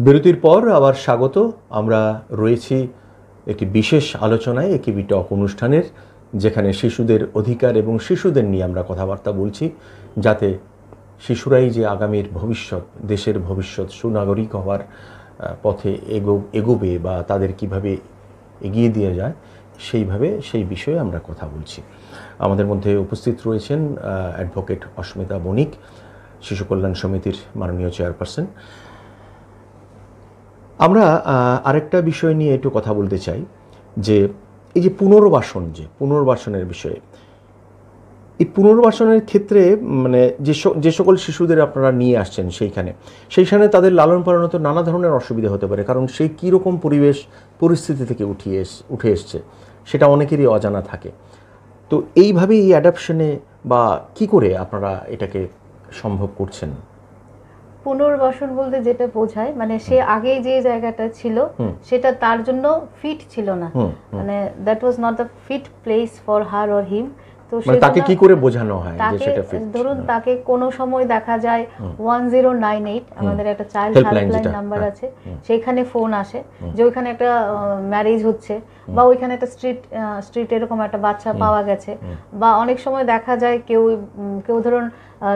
বিরতির পর আবার স্বাগত। আমরা রয়েছি একটি বিশেষ আলোচনায় একেবি টক অনুষ্ঠানের, যেখানে শিশুদের অধিকার এবং শিশুদের নিয়ে আমরা কথাবার্তা বলছি, যাতে শিশুরাই যে আগামীর ভবিষ্যৎ, দেশের ভবিষ্যৎ, সুনাগরিক হওয়ার পথে এগোবে বা তাদের কিভাবে এগিয়ে দিয়ে যায়, সেই বিষয়ে আমরা কথা বলছি। আমাদের মধ্যে উপস্থিত রয়েছেন অ্যাডভোকেট অস্মিতা বণিক, শিশু কল্যাণ সমিতির মাননীয় চেয়ারপারসন। আমরা আরেকটা বিষয় নিয়ে একটু কথা বলতে চাই, যে এই যে পুনর্বাসনের বিষয়ে, এই পুনর্বাসনের ক্ষেত্রে মানে যে সকল শিশুদের আপনারা নিয়ে আসছেন সেইখানে তাদের লালন পালনে তো নানা ধরনের অসুবিধা হতে পারে, কারণ সেই কীরকম পরিস্থিতি থেকে উঠে এসছে সেটা অনেকেরই অজানা থাকে। তো এইভাবেই এই অ্যাডাপশনে বা কি করে আপনারা এটাকে সম্ভব করছেন? পুনর্বাসন বলতে যেটা বোঝায়, মানে সে আগে যে জায়গাটা ছিল সেটা তার জন্য ফিট ছিল না, মানে that was not the fit place for her or him. তো তাকে কি করে বোঝানো হয় যে সেটা ফিট? ধরুন তাকে কোনো সময় দেখা যায় 1098 আমাদের একটা চাইল্ড হেল্পলাইন নাম্বার আছে, সেখানে ফোন আসে যে ওইখানে একটা ম্যারেজ হচ্ছে বা ওইখানে একটা স্ট্রিট এরকম একটা বাচ্চা পাওয়া গেছে, বা অনেক সময় দেখা যায় কেউ ধরুন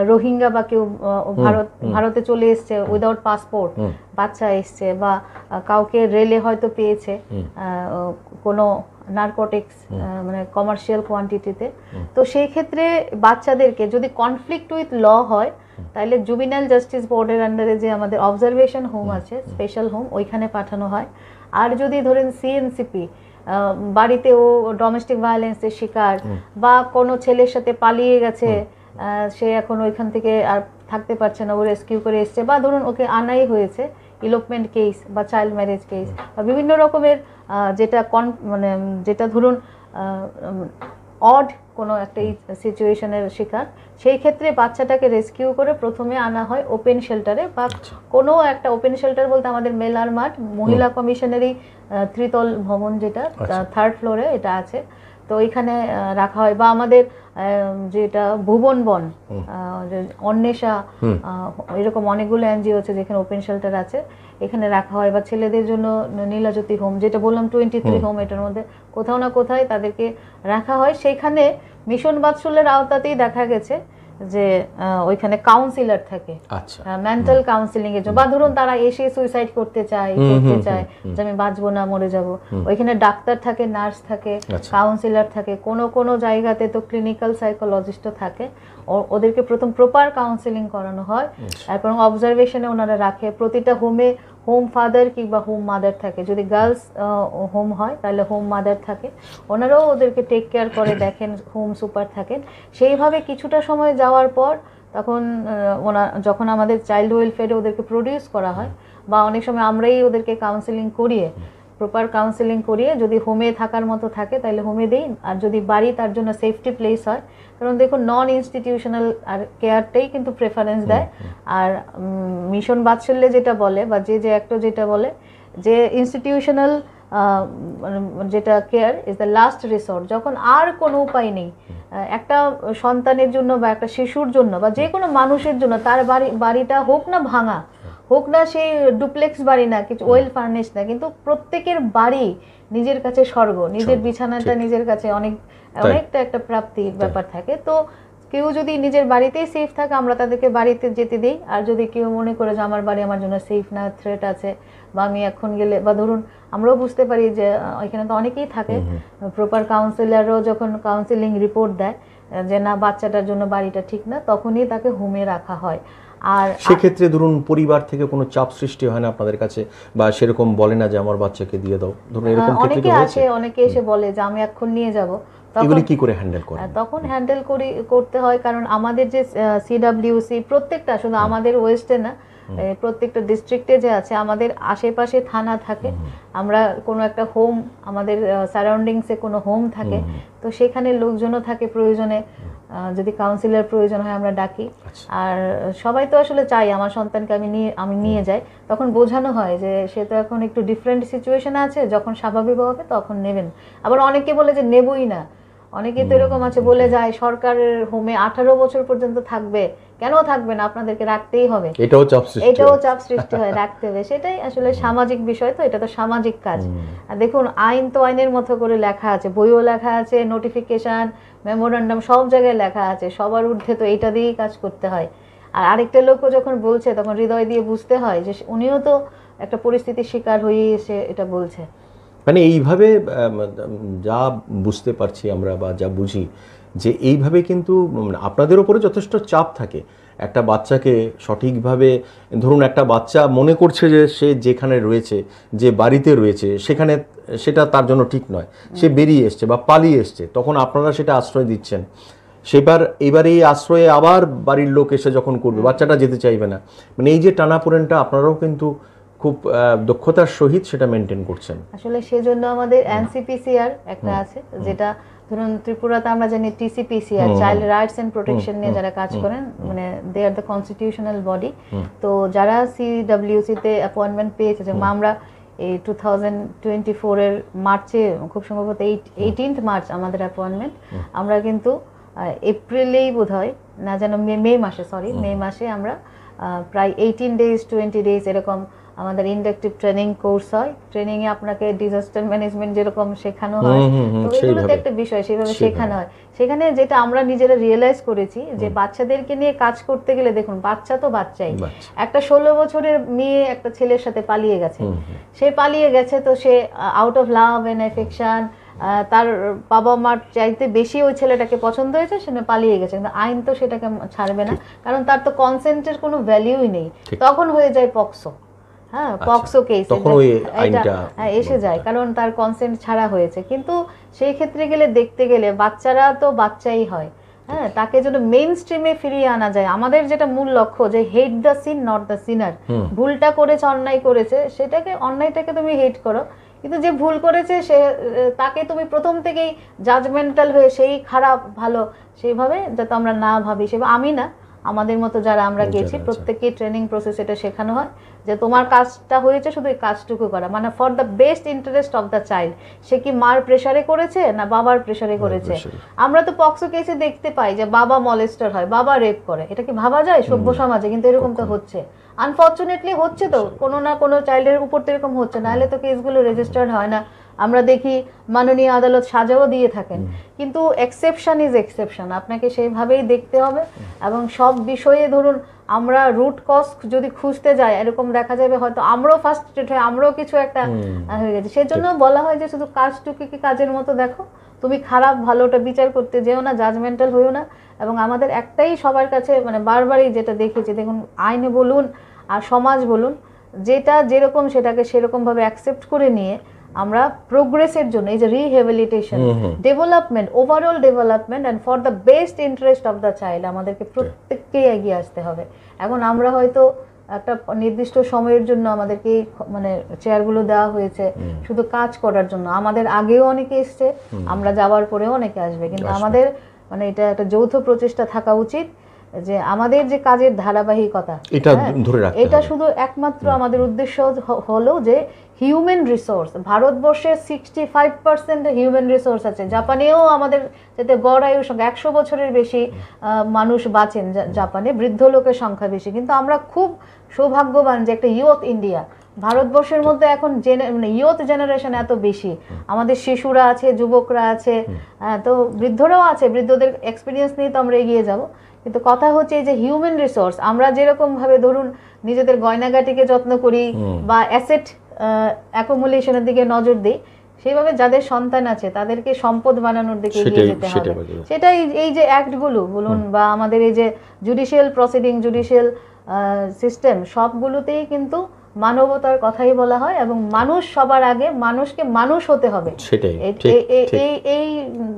রোহিঙ্গা বা কেউ ভারতে চলে এসছে উইদাউট পাসপোর্ট, বাচ্চা এসছে, বা কাউকে রেলে হয়তো পেয়েছে কোনো নারকোটিক্স মানে কমার্শিয়াল কোয়ান্টিটিতে। তো সেই ক্ষেত্রে বাচ্চাদেরকে যদি কনফ্লিক্ট উইথ ল হয়, তাহলে জুবিনাইল জাস্টিস বোর্ডের আন্ডারে যে আমাদের অবজারভেশন হোম আছে, স্পেশাল হোম, ওইখানে পাঠানো হয়। আর যদি ধরেন সিএনসিপি বাড়িতে ও ডোমেস্টিক ভায়োলেন্সের শিকার বা কোনো ছেলের সাথে পালিয়ে গেছে, সে এখন ওইখান থেকে আর থাকতে পারছে না, ও রেস্কিউ করে এসছে, বা ধরুন ওকে আনাই হয়েছে, ইলোপমেন্ট কেস বা চাইল্ড ম্যারেজ কেস বা বিভিন্ন রকমের যেটা ধরুন অড কোনো একটা সিচুয়েশনের শিকার, সেই ক্ষেত্রে বাচ্চাটাকে রেস্কিউ করে প্রথমে আনা হয় ওপেন শেল্টারে, বা কোনো একটা ওপেন শেল্টার বলতে আমাদের মেলার মাঠ, মহিলা কমিশনারি 3তল ভবন যেটা 3rd ফ্লোরে এটা আছে, তো ওইখানে রাখা হয়। বা আমাদের যেটা ভুবন বন, অন্বেষা, এরকম অনেকগুলো এনজিও আছে যেখানে ওপেন শেল্টার আছে, এখানে রাখা হয়। বা ছেলেদের জন্য নীলাজ্যোতি হোম, যেটা বললাম 23 হোম, এটার মধ্যে কোথাও না কোথায় তাদেরকে রাখা হয়। সেইখানে মিশন বাৎসল্যের আওতাতেই দেখা গেছে যে ওইখানে কাউন্সিলর থাকে, মেন্টাল কাউন্সিলিং এর জন্য, বা ধরুন তারা এসে সুইসাইড করতে চায় যে আমি বাঁচবো না, মরে যাব, ওইখানে ডাক্তার থাকে, নার্স থাকে, কাউন্সিলর থাকে, কোনো জায়গাতে তো ক্লিনিক্যাল সাইকোলজিস্টও থাকে। ওদেরকে প্রথম প্রপার কাউন্সিলিং করানো হয়, তারপর অবজারভেশনে ওনারা রাখে। প্রতিটা হোমে হোম ফাদার কিংবা হোম মাদার থাকে, যদি গার্লস হোম হয় তাহলে হোম মাদার থাকে, ওনারাও ওদেরকে টেক কেয়ার করে, দেখেন, হোম সুপার থাকেন। সেইভাবে কিছুটা সময় যাওয়ার পর তখন যখন আমাদের চাইল্ড ওয়েলফেয়ারে ওদেরকে প্রডিউস করা হয়, বা অনেক সময় আমরাই ওদেরকে কাউন্সিলিং করিয়ে, প্রপার কাউন্সিলিং করিয়ে, যদি হোমে থাকার মতো থাকে তাহলে হোমে দেই, আর যদি বাড়ি তার জন্য সেফটি প্লেস হয়, কারণ দেখুন নন ইনস্টিটিউশনাল আর কেয়ারটাই কিন্তু প্রেফারেন্স দেয়। আর মিশন বাৎসল্যে যেটা বলে, বা যে একটা যেটা বলে যে ইনস্টিটিউশনাল যেটা care is the last resort, যখন আর কোনো উপায় নেই একটা সন্তানের জন্য বা একটা শিশুর জন্য বা যে কোনো মানুষের জন্য, তার বাড়িটা হোক না ভাঙা, হোক না সেই ডুপ্লেক্স বাড়ি না, কিছু ওয়েল ফার্নিশ না, কিন্তু প্রত্যেকের বাড়ি নিজের কাছে স্বর্গ, নিজের বিছানাটা নিজের কাছে অনেকটা একটা প্রাপ্তির ব্যাপার থাকে। তো কেউ যদি নিজের বাড়িতেই সেফ থাকে, আমরা তাদেরকে বাড়িতে যেতে দিই। আর যদি কেউ মনে করে যে আমার বাড়ি আমার জন্য সেফ না, থ্রেট আছে, বা আমি এখন গেলে, বা ধরুন আমরাও বুঝতে পারি যে এখানে তো অনেকেই থাকে, প্রপার কাউন্সিলরও যখন কাউন্সিলিং রিপোর্ট দেয় যে না বাচ্চাটার জন্য বাড়িটা ঠিক না, তখনই তাকে হোমে রাখা হয়। আর সেক্ষেত্রে ধরুন পরিবার থেকে কোনো চাপ সৃষ্টি হয় না আপনাদের কাছে, বা সেরকম বলে না যে আমার বাচ্চাকে দিয়ে দাও, ধরুন এরকম অনেকে আছে, অনেকে এসে বলে যে আমি এখন নিয়ে যাব, এগুলি কি করে হ্যান্ডেল করেন? তখন হ্যান্ডেল করতে হয়, কারণ আমাদের যে সিডব্লিউসি প্রত্যেকটা, শুধু আমাদের ওয়েস্টে না, প্রত্যেকটা ডিস্ট্রিক্টে যে আছে, আমাদের আশেপাশে থানা থাকে, আমরা কোনো একটা হোম, আমাদের সারাউন্ডিংসে কোনো হোম থাকে, তো সেখানে লোকজনও থাকে, প্রয়োজনে যদি কাউন্সিলর প্রয়োজন হয় আমরা ডাকি। আর সবাই তো আসলে চাই আমার সন্তানকে আমি নিয়ে যাই, তখন বোঝানো হয় যে সে তো এখন একটু ডিফারেন্ট সিচুয়েশনে আছে, যখন স্বাভাবিক হবে তখন নেবেন। আবার অনেকে বলে যে নেবই না, অনেকে তো এরকম আছে বলে যায় সরকারের হোমে 18 বছর পর্যন্ত থাকবে, কেন থাকবে না, আপনাদেরকে রাখতেই হবে, এটাও চাপ সৃষ্টি হয়, রাখতে হবে। সেটাই আসলে সামাজিক বিষয়, তো এটা তো সামাজিক কাজ। আর দেখুন আইন তো আইনের মতো করে লেখা আছে, বইও লেখা আছে, নোটিফিকেশন, মেমোরান্ডাম সব জায়গায় লেখা আছে, সবার ঊর্ধ্বে তো এটা দিয়েই কাজ করতে হয়। আর আরেকটা লোকও যখন বলছে তখন হৃদয় দিয়ে বুঝতে হয় যে উনিও তো একটা পরিস্থিতির শিকার হয়ে এসে এটা বলছে। মানে এইভাবে যা বুঝতে পারছি আমরা, বা যা বুঝি, যে এইভাবে কিন্তু আপনাদের উপরে যথেষ্ট চাপ থাকে একটা বাচ্চাকে সঠিকভাবে, ধরুন একটা বাচ্চা মনে করছে যে সে যেখানে রয়েছে, যে বাড়িতে রয়েছে, সেখানে সেটা তার জন্য ঠিক নয়, সে বেরিয়ে এসছে বা পালিয়ে এসছে, তখন আপনারা সেটা আশ্রয় দিচ্ছেন। এবার এই আশ্রয়ে আবার বাড়ির লোক এসে যখন করবে, বাচ্চাটা যেতে চাইবে না, মানে এই যে টানাপোড়েনটা আপনারাও কিন্তু খুব দক্ষতার সহিত সেটা মেনটেন করছেন। আসলে সেজন্য আমাদের এনসিপিসিআর একটা আছে, যেটা ধরুন ত্রিপুরাতে আমরা জানি টিসিপিসিআর, চাইল্ড রাইটস এন্ড প্রোটেকশন নিয়ে যারা কাজ করেন, মানে they are the constitutional body. তো যারা সিডব্লিউসি তে অ্যাপয়েন্টমেন্ট পেয়েছে, যেমন আমরা এই 2024 এর মার্চে, খুব সম্ভবত 18th মার্চ আমাদের অ্যাপয়েন্টমেন্ট, আমরা কিন্তু এপ্রিলেই বোধহয় না যেন মে মাসে আমরা প্রায় 18 days 20 days এরকম আমাদের ইন্ডাকটিভ ট্রেনিং কোর্স হয়। ট্রেনিং এ আপনাকে ডিজাস্টার ম্যানেজমেন্ট যেরকম শেখানো হয়, তো এগুলো তো একটা বিষয়, সেভাবে শেখানো হয়। সেখানে যেটা আমরা নিজেরা রিয়েলাইজ করেছি যে বাচ্চাদেরকে নিয়ে কাজ করতে গেলে, দেখুন বাচ্চা তো বাচ্চাই, একটা 16 বছরের মেয়ে একটা ছেলের সাথে পালিয়ে গেছে, তো সে out of love and affection, তার বাবা মার চাইতে বেশি ওই ছেলেটাকে পছন্দ হয়েছে, সে পালিয়ে গেছে, কিন্তু আইন তো সেটাকে ছাড়বে না, কারণ তার তো কনসেন্টের কোনো ভ্যালিউই নেই। তখন হয়ে যায় পক্সো, পক্সো কেস এসে যায়, কারণ তার কনসেন্ট ছাড়া হয়েছে। কিন্তু সেই ক্ষেত্রে দেখতে গেলে বাচ্চারা তো বাচ্চাই হয়, তাকে যেন মেইন স্ট্রিমে ফিরিয়ে আনা যায়। আমাদের যেটা মূল লক্ষ্য যে hate the sin not the sinner, ভুলটা করেছে, অন্যায় করেছে, অন্যায়টাকে তুমি হেট করো, কিন্তু যে ভুল করেছে সে তাকে তুমি প্রথম থেকেই জাজমেন্টাল হয়ে সেই খারাপ ভালো সেইভাবে যাতে আমরা না ভাবি, সেভাবে আমি না, আমাদের মতো যারা আমরা গেছি প্রত্যেককেই ট্রেনিং প্রসেস এটা শেখানো হয় যে তোমার কাজটা হয়েছে শুধু এই কাজটুকু করা, মানে for the best interest of the child. সে কি মার প্রেসারে করেছে না বাবার প্রেসারে করেছে? আমরা তো পক্সো কেসে দেখতে পাই যে বাবা মলেস্টার হয়, বাবা রেপ করে, এটা কি ভাবা যায় সভ্য সমাজে? কিন্তু এরকম তো হচ্ছে, আনফর্চুনেটলি হচ্ছে, তো কোনো না কোনো চাইল্ডের উপর তো এরকম হচ্ছে, নাহলে তো কেসগুলো রেজিস্টার্ড হয় না। আমরা দেখি মাননীয় আদালত সাজাও দিয়ে থাকেন, কিন্তু এক্সেপশন ইজ এক্সেপশন, আপনাকে সেইভাবেই দেখতে হবে। এবং সব বিষয়ে ধরুন আমরা রুট কজ যদি খুঁজতে যাই এরকম দেখা যাবে হয়তো আমরাও ফার্স্ট্রেট হয়ে আমরাও কিছু একটা হয়ে গেছে। সেই জন্য বলা হয় যে শুধু কাজটুকু কি কাজের মতো দেখো, তুমি খারাপ ভালোটা বিচার করতে যেও না, জাজমেন্টাল হইও না। এবং আমাদের একটাই সবার কাছে মানে বারবারই যেটা দেখেছি, দেখুন আইনে বলুন আর সমাজ বলুন, যেটা যেরকম সেটাকে সেরকমভাবে অ্যাকসেপ্ট করে নিয়ে আমরা প্রোগ্রেসের জন্য এই যে rehabilitation, development, overall development and for the best interest of the child আমাদেরকে প্রত্যেককেই এগিয়ে আসতে হবে। এখন আমরা হয়তো একটা নির্দিষ্ট সময়ের জন্য আমাদেরকে মানে চেয়ারগুলো দেওয়া হয়েছে শুধু কাজ করার জন্য, আমাদের আগেও অনেকে এসছে, আমরা যাওয়ার পরেও অনেকে আসবে, কিন্তু আমাদের মানে এটা একটা যৌথ প্রচেষ্টা থাকা উচিত যে আমাদের যে কাজের ধারাবাহিকতা এটা ধরে রাখতে হবে। এটা শুধু একমাত্র আমাদের উদ্দেশ্য হলো যে হিউম্যান রিসোর্স, ভারতবর্ষের 65% হিউম্যান রিসোর্স আছে, জাপানেও আমাদের যাতে গড় আয়ুর সংখ্যা 100 বছরের বেশি মানুষ বাঁচেন জাপানে, বৃদ্ধ লোকের সংখ্যা বেশি, কিন্তু আমরা খুব সৌভাগ্যবান যে একটা ইয়ুথ ইন্ডিয়া, ভারতবর্ষের মধ্যে এখন মানে ইয়ুথ জেনারেশন এত বেশি, আমাদের শিশুরা আছে, যুবকরা আছে, তো বৃদ্ধরাও আছে, বৃদ্ধদের এক্সপিরিয়েন্স নিয়ে তো আমরা এগিয়ে যাব। কিন্তু কথা হচ্ছে এই যে হিউম্যান রিসোর্স, আমরা যেরকম ভাবে ধরুন নিজেদের গয়নাগাটিকে যত্ন করি বা অ্যাসেট অ্যাকুমুলেশনের দিকে নজর দিই, সেইভাবে যাদের সন্তান আছে তাদেরকে সম্পদ বানানোর দিকে এগিয়ে যেতে হবে। সেটাই এই যে অ্যাক্টগুলো বলুন বা আমাদের এই যে জুডিশিয়াল প্রসিডিং, জুডিশিয়াল সিস্টেম, সবগুলোতেই কিন্তু মানবতার কথাই বলা হয় এবং মানুষ সবার আগে, মানুষকে মানুষ হতে হবে, সেটাই এই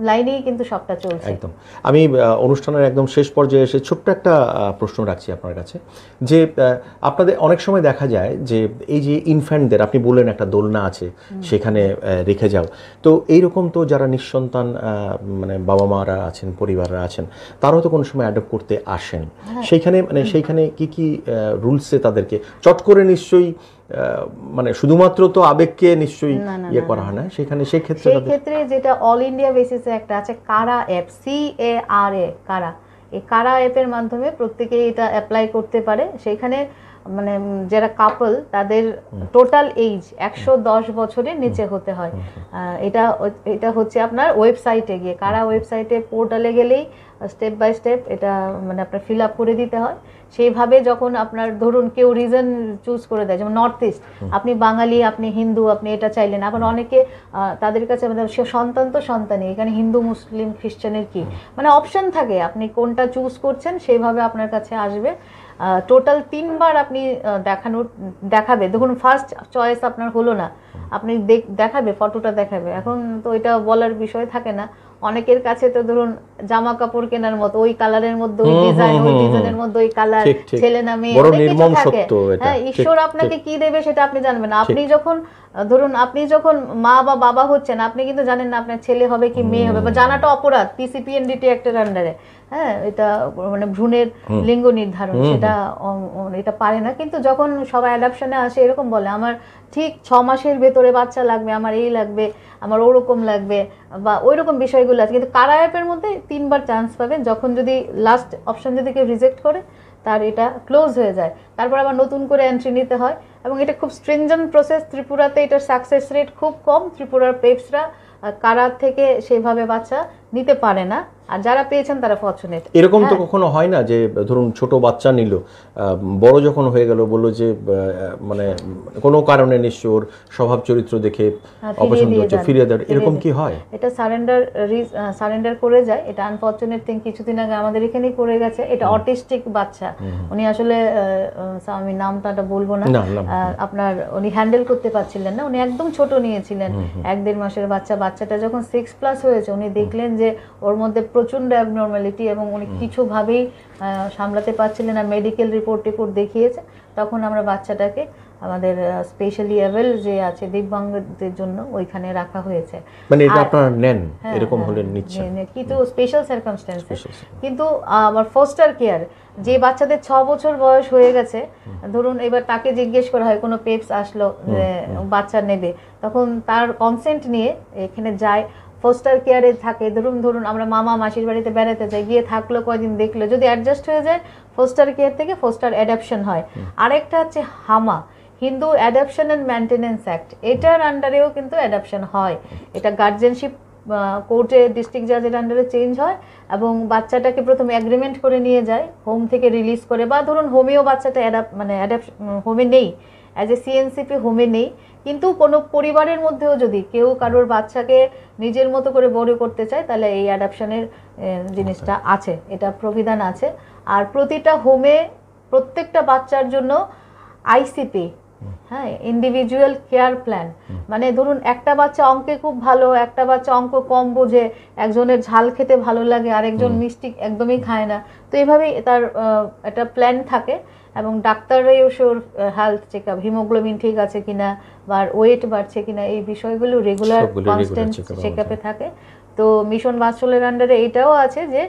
লাইনেই কিন্তু সবটা চলছে। একদম। আমি অনুষ্ঠানের একদম শেষ পর্যায়ে এসে ছোট্ট একটা প্রশ্ন রাখছি আপনার কাছে, যে আপনাদের অনেক সময় দেখা যায় যে এই যে ইনফ্যান্টদের আপনি বললেন একটা দোলনা আছে সেখানে রেখে যাও, তো এইরকম তো যারা নিঃসন্তান মানে বাবা মারা আছেন, পরিবাররা আছেন, তারাও তো কোনো সময় অ্যাডপ্ট করতে আসেন, সেইখানে মানে সেইখানে কি কি রুলসে তাদেরকে চট করে নিশ্চয়ই মানে শুধুমাত্র তো আবেগকে নিশ্চয়ই ইয়ে করা হয় না, সেখানে সেই ক্ষেত্রে যেটা অল ইন্ডিয়া বেসিসে একটা আছে কারা অ্যাপ, CARA, কারা, এই কারা অ্যাপের মাধ্যমে প্রত্যেকেই এটা অ্যাপ্লাই করতে পারে। সেখানে মানে যারা কাপল তাদের টোটাল এজ 110 বছরের নিচে হতে হয়। এটা হচ্ছে আপনার ওয়েবসাইটে গিয়ে, কারা ওয়েবসাইটে পোর্টালে গেলেই স্টেপ বাই স্টেপ এটা মানে আপনার ফিল আপ করে দিতে হয়। সেইভাবে যখন আপনার ধরুন কেউ রিজন চুজ করে দেয়, যেমন নর্থ ইস্ট, আপনি বাঙালি, আপনি হিন্দু, আপনি এটা চাইলেন, আবার অনেকে তাদের কাছে সে সন্তান তো সন্তানই, এখানে হিন্দু মুসলিম খ্রিস্টানের কি মানে অপশন থাকে, আপনি কোনটা চুজ করছেন সেইভাবে আপনার কাছে আসবে। টোটাল 3 বার আপনি দেখাবে, দেখুন ফার্স্ট চয়েস আপনার হলো না, আপনি দেখাবে, ফটোটা দেখাবে। এখন তো এটা বলার বিষয় থাকে না, অনেকের কাছে তো ধরুন জামা কাপড় কেনার মতো ওই কালারের মধ্যে ওই ডিজাইন, ওই ডিজাইনের মধ্যে ওই কালার, ছেলে না মেয়ে, অনেক কিছু থাকে। হ্যাঁ, ঈশ্বর আপনাকে কি দেবে সেটা আপনি জানবেন না। আপনি যখন ধরুন আপনি যখন মা বা বাবা হচ্ছেন, আপনি কিন্তু জানেন না আপনার ছেলে হবে কি মেয়ে হবে, বা জানাটা অপরাধ PCPNDT অ্যাক্টের আন্ডারে। হ্যাঁ, এটা মানে ভ্রূণের লিঙ্গ নির্ধারণ, সেটা এটা পারে না। কিন্তু যখন সবাই অ্যাডাপশনে আসে এরকম বলে আমার ঠিক 6 মাসের ভেতরে বাচ্চা লাগবে, আমার এই লাগবে, আমার ওরকম লাগবে, বা ওই রকম বিষয়গুলো আছে। কিন্তু কারা অ্যাপের মধ্যে 3 বার চান্স পাবেন, যখন যদি লাস্ট অপশন যদি কেউ রিজেক্ট করে তার এটা ক্লোজ হয়ে যায়, তারপর আবার নতুন করে এন্ট্রি নিতে হয়। এবং এটা খুব স্ট্রিনজেন্ট প্রসেস। ত্রিপুরাতে এটার সাকসেস রেট খুব কম, ত্রিপুরার পেপসরা কারা থেকে সেভাবে বাচ্চা নিতে পারে না, আর যারা পেয়েছেন তারা ফরচুনেট। এরকম তো কখনো হয় না যে ধরুন ছোট বাচ্চা নিল, বড় যখন হয়ে গেল বললো যে মানে কোনো কারণে নিশ্চয় ওর স্বভাব চরিত্র দেখে অপছন্দ হচ্ছে, ফিরিয়ে দেয়, এরকম কি হয়? এটা সারেন্ডার করে যায়। এটা আনফরচুনেট থিং, কিছুদিন আগে আমাদের এখানেই করে গেছে। এটা অটিস্টিক বাচ্চা, উনি আসলে আমি নামটা বলবো না, আপনার উনি হ্যান্ডেল করতে পারছিলেন না, উনি একদম ছোট নিয়েছিলেন, 1-1.5 মাসের বাচ্চা। বাচ্চাটা যখন 6+ হয়েছে উনি দেখলেন যে ওর মধ্যে প্রচন্ড অ্যাবনর্মালিটি এবং উনি কিছুভাবেই সামলাতে পারছিলেন না, মেডিকেল রিপোর্ট দেখিয়েছে। তখন আমরা বাচ্চাটাকে আমাদের স্পেশালি অ্যাভেল যে আছে দিব্যাঙ্গদের জন্য ওইখানে রাখা হয়েছে। মানে এটা আপনারা নেন, এরকম হলে নিচ্ছেন, কিন্তু স্পেশাল সার্কামস্ট্যান্সে। কিন্তু আমার ফস্টার কেয়ার যে বাচ্চাদের 6 বছর বয়স হয়ে গেছে, ধরুন এবার তাকে জিজ্ঞেস করা হয় কোনো পেপস আসলো বাচ্চা নেবে, তখন তার কনসেন্ট নিয়ে এখানে যায়, ফস্টার কেয়ারে থাকে। ধরুন আমরা মামা মাসির বাড়িতে বেড়াতে যাই, গিয়ে থাকলো কয়দিন, দেখলো যদি অ্যাডজাস্ট হয়ে যায় ফস্টার কেয়ার থেকে ফস্টার অ্যাডাপশন হয়। আরেকটা হচ্ছে HAMA, Hindu adoption and maintenance act, এটার আন্ডারেও কিন্তু অ্যাডাপশন হয়। এটা গার্জেনশিপ কোর্টে ডিস্ট্রিক্ট জাজের আন্ডারে চেঞ্জ হয় এবং বাচ্চাটাকে প্রথমে অ্যাগ্রিমেন্ট করে নিয়ে যায় হোম থেকে রিলিজ করে, বা ধরুন হোমেও বাচ্চাটা হোমে নেই, অ্যাজ এ সিএনসিপি হোমে নেই, কিন্তু কোনো পরিবারের মধ্যেও যদি কেউ কারোর বাচ্চাকে নিজের মতো করে বড় করতে চায় তাহলে এই অ্যাডাপশনের জিনিসটা আছে, এটা প্রবিধান আছে। আর প্রতিটা হোমে প্রত্যেকটা বাচ্চার জন্য আইসিপি, হ্যাঁ, ইন্ডিভিজুয়াল কেয়ার প্ল্যান, মানে ধরুন একটা বাচ্চা অঙ্কে খুব ভালো, একটা বাচ্চা অঙ্ক কম বোঝে, একজনের ঝাল খেতে ভালো লাগে, আরেকজন মিষ্টি একদমই খায় না, তো এইভাবেই তার একটা প্ল্যান থাকে। এবং ডাক্তাররাও ওর হেলথ চেক আপ, হিমোগ্লোবিন ঠিক আছে কিনা বা ওয়েট বাড়ছে কিনা, এই বিষয়গুলো রেগুলার কনস্ট্যান্ট চেক আপে থাকে। তো মিশন বাৎসল্যের আন্ডারে এইটাও আছে যে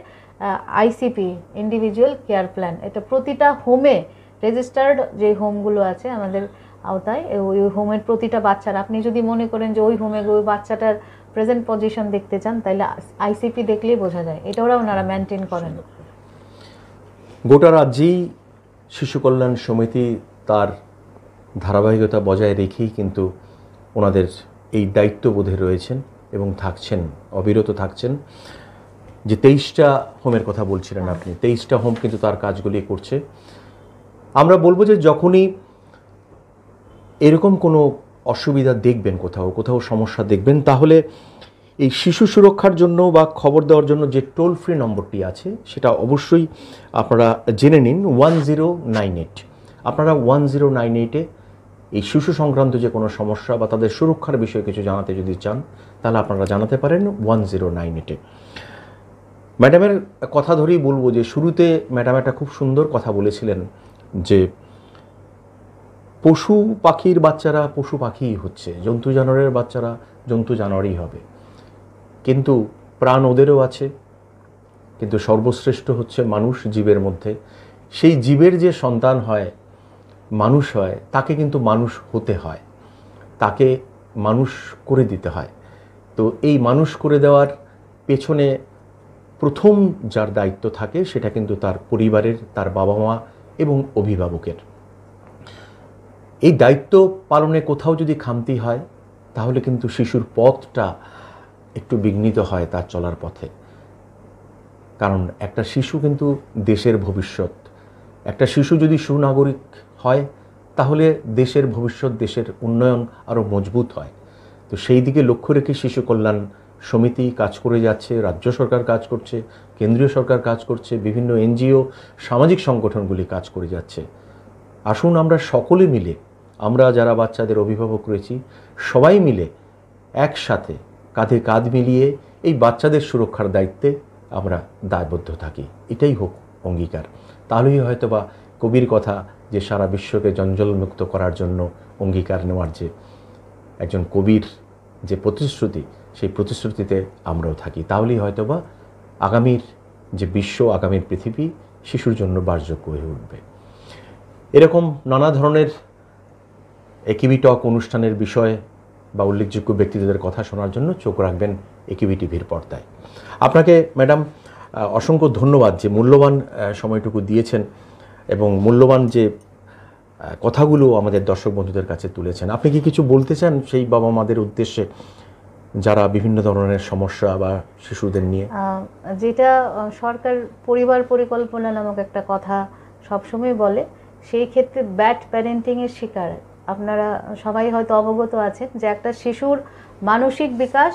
আইসিপি, ইন্ডিভিজুয়াল কেয়ার প্ল্যান, এটা প্রতিটা হোমে, রেজিস্টার্ড যে হোমগুলো আছে আমাদের আওতায়, ওই হোমের প্রতিটা বাচ্চার, আপনি যদি মনে করেন যে ওই হোমে ওই বাচ্চাটার প্রেজেন্ট পজিশন দেখতে চান তাহলে আইসিপি দেখলেই বোঝা যায়, এটা ওনারা মেনটেন করেন। গোটা রাজ্যেই শিশু কল্যাণ সমিতি তার ধারাবাহিকতা বজায় রেখেই কিন্তু ওনাদের এই দায়িত্ববোধে রয়েছেন এবং থাকছেন, অবিরত থাকছেন। যে 23টা হোমের কথা বলছিলেন আপনি, 23টা হোম কিন্তু তার কাজগুলি করছে। আমরা বলবো যে যখনই এরকম কোনো অসুবিধা দেখবেন, কোথাও সমস্যা দেখবেন, তাহলে এই শিশু সুরক্ষার জন্য বা খবর দেওয়ার জন্য যে টোল ফ্রি নম্বরটি আছে সেটা অবশ্যই আপনারা জেনে নিন, 1098। আপনারা 1098-এ এই শিশু সংক্রান্ত যে কোনো সমস্যা বা তাদের সুরক্ষার বিষয়ে কিছু জানাতে যদি চান তাহলে আপনারা জানাতে পারেন 1098-এ। ম্যাডামের কথা ধরেই বলবো যে শুরুতে ম্যাডাম একটা খুব সুন্দর কথা বলেছিলেন যে পশু পাখির বাচ্চারা পশু পাখিই হচ্ছে, জন্তু জানোয়ারের বাচ্চারা জন্তু জানোয়ারই হবে, কিন্তু প্রাণ ওদেরও আছে, কিন্তু সর্বশ্রেষ্ঠ হচ্ছে মানুষ জীবের মধ্যে। সেই জীবের যে সন্তান হয়, মানুষ হয়, তাকে কিন্তু মানুষ হতে হয়, তাকে মানুষ করে দিতে হয়। তো এই মানুষ করে দেওয়ার পেছনে প্রথম যার দায়িত্ব থাকে সেটা কিন্তু তার পরিবারের, তার বাবা মা এবং অভিভাবকের। এই দায়িত্ব পালনে কোথাও যদি খামতি হয় তাহলে কিন্তু শিশুর পথটা একটু বিঘ্নিত হয় তার চলার পথে। কারণ একটা শিশু কিন্তু দেশের ভবিষ্যৎ। একটা শিশু যদি সুনাগরিক হয় তাহলে দেশের ভবিষ্যৎ, দেশের উন্নয়ন আরও মজবুত হয়। তো সেই দিকে লক্ষ্য রেখে শিশু কল্যাণ সমিতি কাজ করে যাচ্ছে, রাজ্য সরকার কাজ করছে, কেন্দ্রীয় সরকার কাজ করছে, বিভিন্ন এনজিও, সামাজিক সংগঠনগুলি কাজ করে যাচ্ছে। আসুন আমরা সকলে মিলে, আমরা যারা বাচ্চাদের অভিভাবক রয়েছি সবাই মিলে একসাথে কাঁধে কাঁধ মিলিয়ে এই বাচ্চাদের সুরক্ষার দায়িত্বে আমরা দায়বদ্ধ থাকি, এটাই হোক অঙ্গীকার। তাহলেই হয়তো বা কবির কথা যে সারা বিশ্বকে জঞ্জলমুক্ত করার জন্য অঙ্গীকার নেওয়ার যে একজন কবির যে প্রতিশ্রুতি, সেই প্রতিশ্রুতিতে আমরাও থাকি। তাহলেই হয়তো বা আগামীর যে বিশ্ব, আগামীর পৃথিবী শিশুর জন্য বাসযোগ্য হয়ে উঠবে। এরকম নানা ধরনের একিবি টক অনুষ্ঠানের বিষয়ে বা উল্লেখযোগ্য ব্যক্তিদের কথা শোনার জন্য চোখ রাখবেন একিবি টিভির পর্দায়। আপনাকে ম্যাডাম অসংখ্য ধন্যবাদ যে মূল্যবান সময়টুকু দিয়েছেন এবং মূল্যবান যে কথাগুলো আমাদের দর্শক বন্ধুদের কাছে তুলেছেন। আপনি কি কিছু বলতে চান সেই বাবা মাদের উদ্দেশ্যে যারা বিভিন্ন ধরনের সমস্যা বা শিশুদের নিয়ে? যেটা সরকার পরিবার পরিকল্পনা নামক একটা কথা সবসময় বলে, সেই ক্ষেত্রে ব্যাড প্যারেন্টিংয়ের শিকার আপনারা সবাই হয়তো অবগত আছেন যে একটা শিশুর মানসিক বিকাশ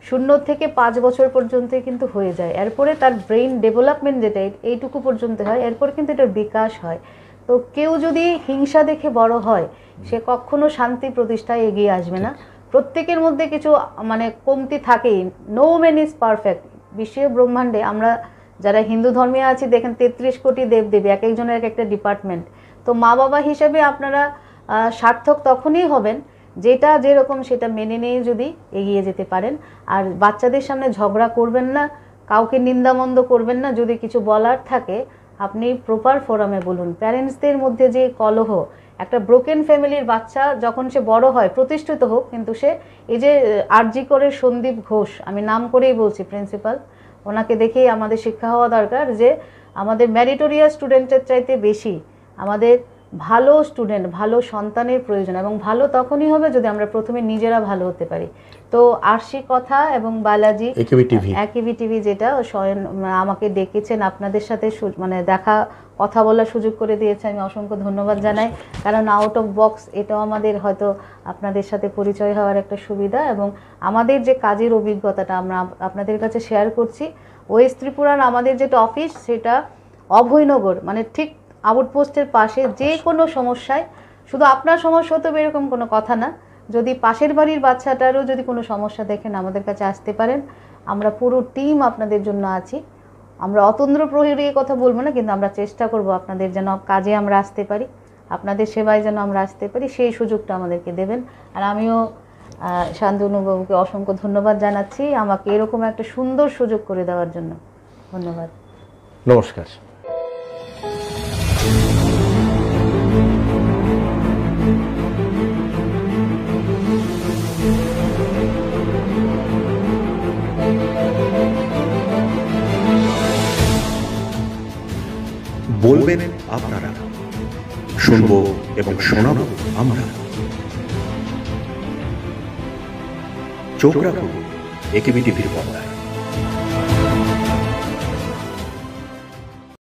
0 থেকে 5 বছর পর্যন্তই কিন্তু হয়ে যায়। এরপরে তার ব্রেইন ডেভেলপমেন্ট যেটা এইটুকু পর্যন্ত হয়, এরপর কিন্তু এটার বিকাশ হয়। তো কেউ যদি হিংসা দেখে বড় হয় সে কখনো শান্তি প্রতিষ্ঠায় এগিয়ে আসবে না। প্রত্যেকের মধ্যে কিছু কমতি থাকেই। No man is perfect. বিশ্ব ব্রহ্মাণ্ডে আমরা যারা হিন্দু ধর্মে আছি দেখেন 33 কোটি দেবদেবী, এক একজনের এক একটা ডিপার্টমেন্ট। তো মা বাবা হিসেবে আপনারা সার্থক তখনই হবেন যেটা যেরকম সেটা মেনে নিয়ে যদি এগিয়ে যেতে পারেন। আর বাচ্চাদের সামনে ঝগড়া করবেন না, কাউকে নিন্দামন্দ করবেন না। যদি কিছু বলার থাকে আপনি প্রপার ফোরামে বলুন। প্যারেন্টসদের মধ্যে যে কলহ, একটা ব্রোকেন ফ্যামিলির বাচ্চা যখন সে বড় হয়, প্রতিষ্ঠিত হোক, কিন্তু সে এই যে আরজি করে সন্দীপ ঘোষ, আমি নাম করেই বলছি, প্রিন্সিপাল, ওনাকে দেখেই আমাদের শিক্ষা হওয়া দরকার যে আমাদের ম্যারিটোরিয়াস স্টুডেন্টের চাইতে বেশি আমাদের ভালো স্টুডেন্ট, ভালো সন্তানের প্রয়োজন, এবং ভালো তখনই হবে যদি আমরা প্রথমে নিজেরা ভালো হতে পারি। তো আরশি কথা এবং বালাজি একেবি টিভি যেটা স্বয়ং আমাকে ডেকেছেন, আপনাদের সাথে মানে দেখা কথা বলার সুযোগ করে দিয়েছে, আমি অসংখ্য ধন্যবাদ জানাই। কারণ আউট অফ বক্স এটাও আমাদের হয়তো আপনাদের সাথে পরিচয় হওয়ার একটা সুবিধা, এবং আমাদের যে কাজের অভিজ্ঞতাটা আমরা আপনাদের কাছে শেয়ার করছি। ওয়েস্ট ত্রিপুরার আমাদের যেটা অফিস সেটা অভয়নগর, মানে ঠিক আউটপোস্টের পাশে। যে কোনো সমস্যায়, শুধু আপনার সমস্যা হতে হবে এরকম কোনো কথা না, যদি পাশের বাড়ির বাচ্চাটারও যদি কোনো সমস্যা দেখেন আমাদের কাছে আসতে পারেন। আমরা পুরো টিম আপনাদের জন্য আছি। আমরা অতন্দ্র প্রহরী কথা বলবো না, কিন্তু আমরা চেষ্টা করব আপনাদের যেন কাজে আমরা আসতে পারি, আপনাদের সেবায় যেন আমরা আসতে পারি, সেই সুযোগটা আমাদেরকে দেবেন। আর আমিও শান্তনুবাবুকে অসংখ্য ধন্যবাদ জানাচ্ছি আমাকে এরকম একটা সুন্দর সুযোগ করে দেওয়ার জন্য। ধন্যবাদ, নমস্কার। বলবেন আপনারা, শুনবো এবং শোনাবো আমরা। চোখ রাখুন একেবি টিভির পর্দায়।